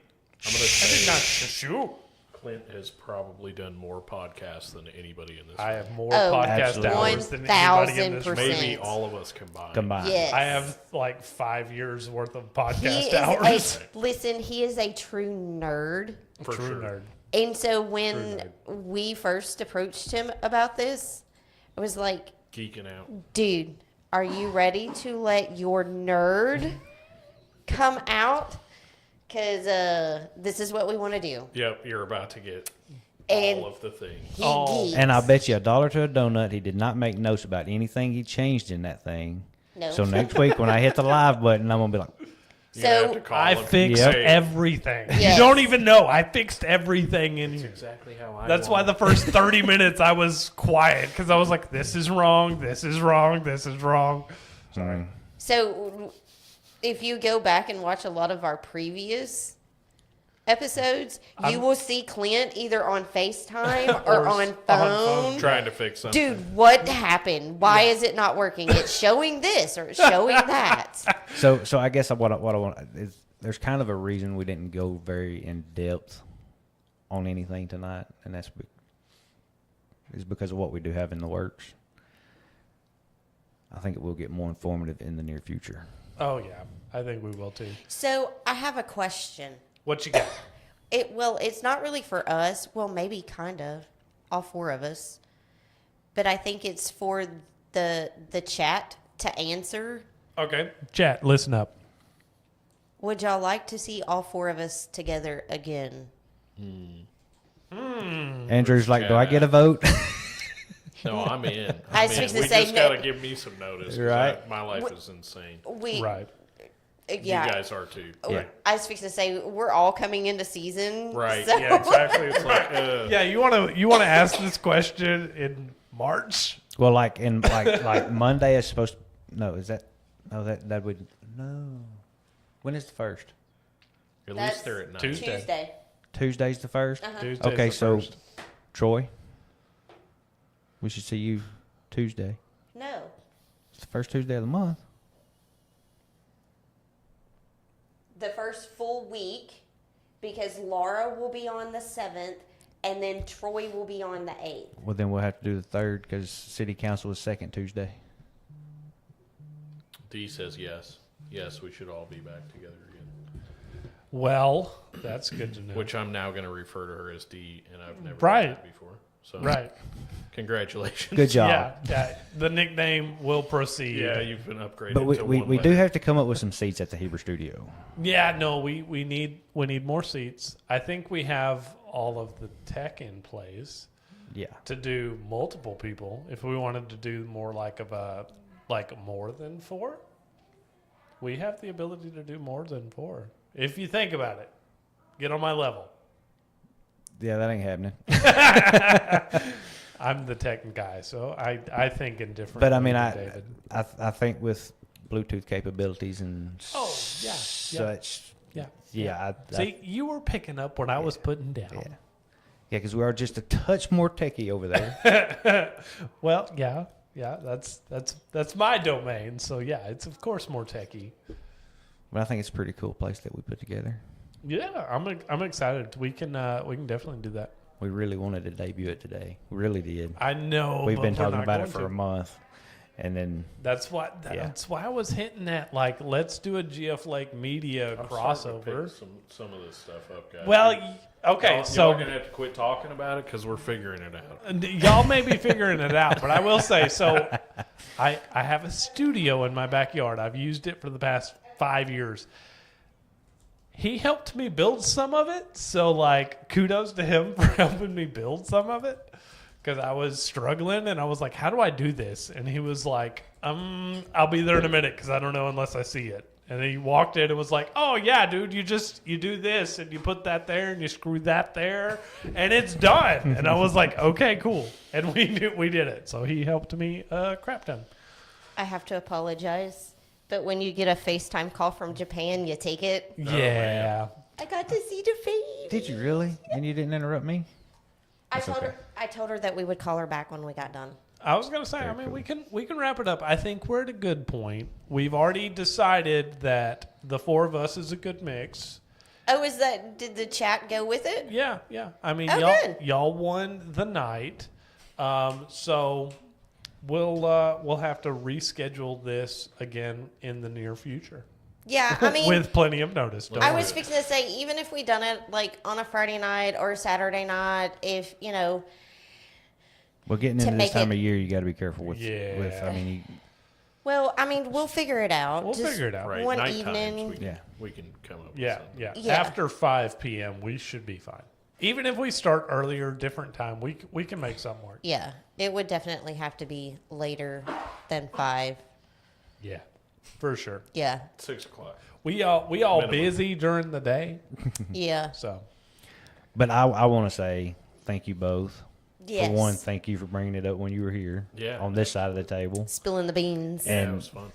I'm gonna I did say not shush you. Clint has probably done more podcasts than anybody in this. I room. have more Oh, podcast Absolutely. hours than anybody in this 1000%. room. Maybe all of us combined. combined. Yes. I have like 5 years worth of He podcast is hours. listen, he is a true nerd. For True sure. nerd. And so when True we first approached him about this, I was like, Geeking out. dude, are you ready to let your nerd come out? Because this is what we want to do. Yep, you're about to get And all of the things. he Oh. geeks. And I bet you $1 to a donut, he did not make notes about anything he changed in that thing. No. So next week when I hit the live button, I'm gonna be like, You're gonna have to So call I him. fixed Yep. everything. Yes. You don't even know. I fixed everything in here. exactly how I. That's why want the first 30 minutes I was quiet because I was like, this is wrong, this is wrong, this is wrong. Sorry. So, if you go back and watch a lot of our previous episodes, you will see Clint either on FaceTime or on phone. trying to fix something. Dude, what happened? Why is it not working? It's showing this or it's showing that. So I guess what I want is there's kind of a reason we didn't go very in depth on anything tonight, and that's is because of what we do have in the works. I think it will get more informative in the near future. Oh, yeah. I think we will too. So, I have a question. What you got? It's not really for us. Well, maybe kind of, all four of us. But I think it's for the chat to answer. Okay. Chat, listen up. Would y'all like to see all four of us together again? Andrew's like, do I get a vote? No, I'm in. I I'm was in. fixing We to say just no. got to give me some notice. 'cause Right. my life is insane. Right. Yeah. You guys are too. Yeah. I was fixing to say we're all coming into season. Right. so- Yeah, exactly. It's like, Yeah, you want to ask this question in March? Well, like in like Monday is supposed to. No, is that? No, that would no. When is the first? at That's least they're at 9. Tuesday. Tuesday's the 1st. Tuesday's Okay, the so first. Troy, we should see you Tuesday. No. It's the first Tuesday of the month. The first full week, because Laura will be on the 7th, and then Troy will be on the 8th. Well, then we'll have to do the 3rd because City Council is second Tuesday. D says yes. Yes, we should all be back together again. Well, that's good to know. Which I'm now going to refer to her as D, and I've never Right. done that before. So Right. congratulations. Good job. Yeah. The nickname will proceed. Yeah, you've been upgraded. But to we one do letter. have to come up with some seats at the Heber Studio. Yeah, no, we need more seats. I think we have all of the tech in place Yeah. to do multiple people. If we wanted to do more more than 4, we have the ability to do more than 4. If you think about it, get on my level. Yeah, that ain't happening. I'm the tech guy, so I think in different. But I mean, ways than David. I think with Bluetooth capabilities and Oh, yeah, such. yeah. Yeah. See, you were picking up when I was putting down. Yeah. Yeah, because we are just a touch more techie over there. Well, yeah, that's my domain. So yeah, it's of course more techie. But I think it's a pretty cool place that we put together. Yeah, I'm excited. We can definitely do that. We really wanted to debut it today. We really did. I know We've but been we're talking not about it going for to. a month, and then That's why I was hitting that. Like, let's do a GFLake media I'm starting to crossover. pick some of this stuff up, guys. Well, okay, y'all so gonna have to quit talking about it because we're figuring it out. and y'all may be figuring it out, but I will say so. I have a studio in my backyard. I've used it for the past 5 years. He helped me build some of it, so like kudos to him for helping me build some of it because I was struggling and I was like, "How do I do this?" And he was like, I'll be there in a minute because I don't know unless I see it." And then he walked in and was like, "Oh yeah, dude, you do this and you put that there and you screw that there and it's done." And I was like, "Okay, cool." And we did it. So he helped me crap ton. I have to apologize, but when you get a FaceTime call from Japan, you take it. Yeah. I got to see the baby. did you really? And you didn't interrupt me? I That's okay. told her that we would call her back when we got done. I was gonna say, I mean, we can wrap it up. I think we're at a good point. We've already decided that the 4 of us is a good mix. Oh, did the chat go with it? Yeah. I mean, Oh, good. y'all won the night, so we'll have to reschedule this again in the near future Yeah, I mean, with plenty of notice. Don't I worry. was fixing to say, even if we done it like on a Friday night or a Saturday night, if Well, getting To into this make time it- of year, you got to be careful with. Yeah. I mean, well, I mean, we'll figure it out. We'll Just figure it out. Right, One night evening. times Yeah. we can come up with Yeah, something. yeah. Yeah. After 5 p.m., we should be fine. Even if we start earlier, different time, we can make something work. Yeah, it would definitely have to be later than 5. Yeah, for sure. Yeah. 6 o'clock. We all Minimum. busy during the day, Yeah. so But I want to say thank you both. Yes. For one, thank you for bringing it up when you were here. Yeah. On this side of the table. Spilling the beans. Yeah, And it was fun.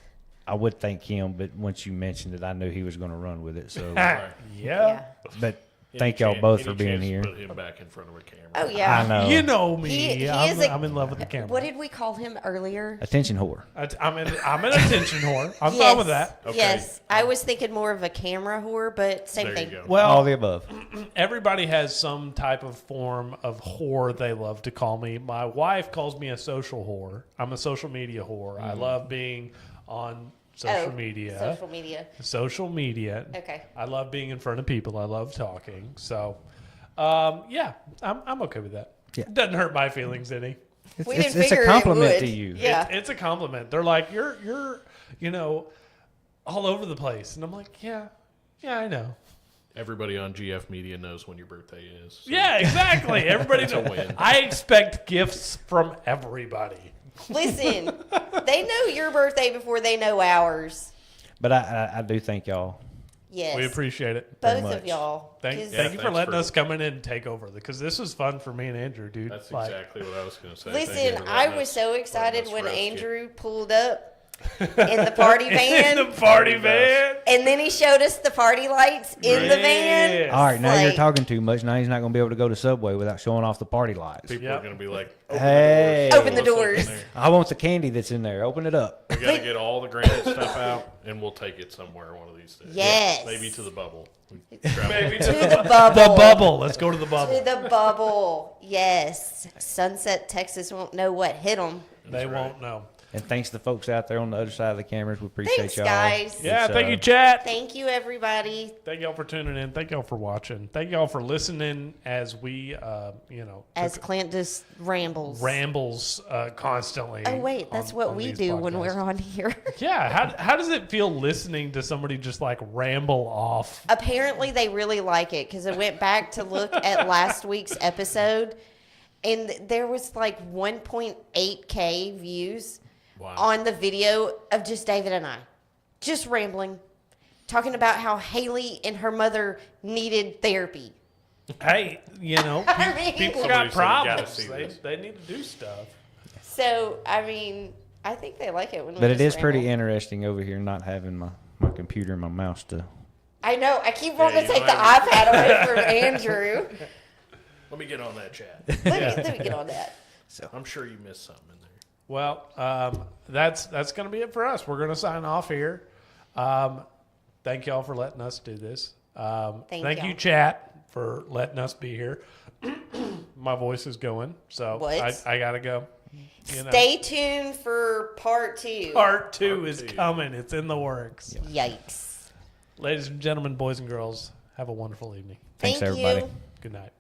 I would thank him, but once you mentioned it, I knew he was going to run with it. So, Right. yeah. but Any thank y'all chan- both any for being chance to here. Put him back in front of a camera. Oh yeah. I know. You know me. He I'm, is a- I'm in love with the camera. What did we call him earlier? Attention whore. I'm an attention whore. I'm fine with that. Okay. Yes. I was thinking more of a camera whore, but same There thing. you go. Well, All the above. everybody has some type of form of whore they love to call me. My wife calls me a social whore. I'm a social media whore. I love being on social media. Social media. Social media. Okay. I love being in front of people. I love talking. So, yeah, I'm okay with that. Yeah. It doesn't hurt my feelings any. It's, We it's, didn't it's figure a it compliment would. to you. Yeah. It's a compliment. They're like, you're, all over the place. And I'm like, yeah, I know. Everybody on GF Media knows when your birthday is. so- Yeah, exactly. Everybody It's a knows. win. I expect gifts from everybody. Listen, they know your birthday before they know ours. But I do thank y'all. Yes. We appreciate it. both much. of y'all. Thank 'Cause you for thanks letting for- us come in and take over because this was fun for me and Andrew, dude. That's Like, exactly what I was going to say. Thank you Listen, for I letting was us- so letting excited us when roast you. Andrew pulled up in the party van, in the party van. and then he showed us the party lights in the van. Yes. All right, now you're Like- talking too much. Now he's not going to be able to go to Subway without showing off the party lights. People Yep. are going to be like, Hey. Open the Let's open doors. there. I want the candy that's in there. Open it up. We got to get all the granite stuff out, and we'll take it somewhere one of these days. Yes. Maybe to the bubble. We travel. Maybe To the bubble. the bubble. Let's go to the To bubble. the bubble. Yes. Sunset, Texas won't know what hit them. They won't know. And thanks to the folks out there on the other side of the cameras. We appreciate Thanks, y'all. guys. Yeah, It's, thank you, chat. Thank you, everybody. Thank y'all for tuning in. Thank y'all for watching. Thank y'all for listening as we, As Clint just rambles. rambles constantly. Oh, wait. That's on- what on we these do when podcasts. we're on here. Yeah, how does it feel listening to somebody just like ramble off? Apparently, they really like it because I went back to look at last week's episode, and there was like 1.8K views Wow. on the video of just David and I, just rambling, talking about how Haley and her mother needed therapy. Hey, I mean- people Somebody got said, "You gotta problems. see They, this." they need to do stuff. So, I mean, I think they like it when we But it just is pretty ramble. interesting over here not having my computer and my mouse to. I know. I keep wanting you to take don't the have iPad away from Andrew. Let me get on that chat. Let me get on that. I'm sure you missed something in there. Well, that's going to be it for us. We're going to sign off here. Thank y'all for letting us do this. Thank you, y'all. chat, for letting us be here. My voice is going, so What? I got to go. Stay tuned for part 2. Part two Part is two. coming. It's in the works. Yikes. Ladies and gentlemen, boys and girls, have a wonderful evening. Thanks, Thank everybody. you. Good night.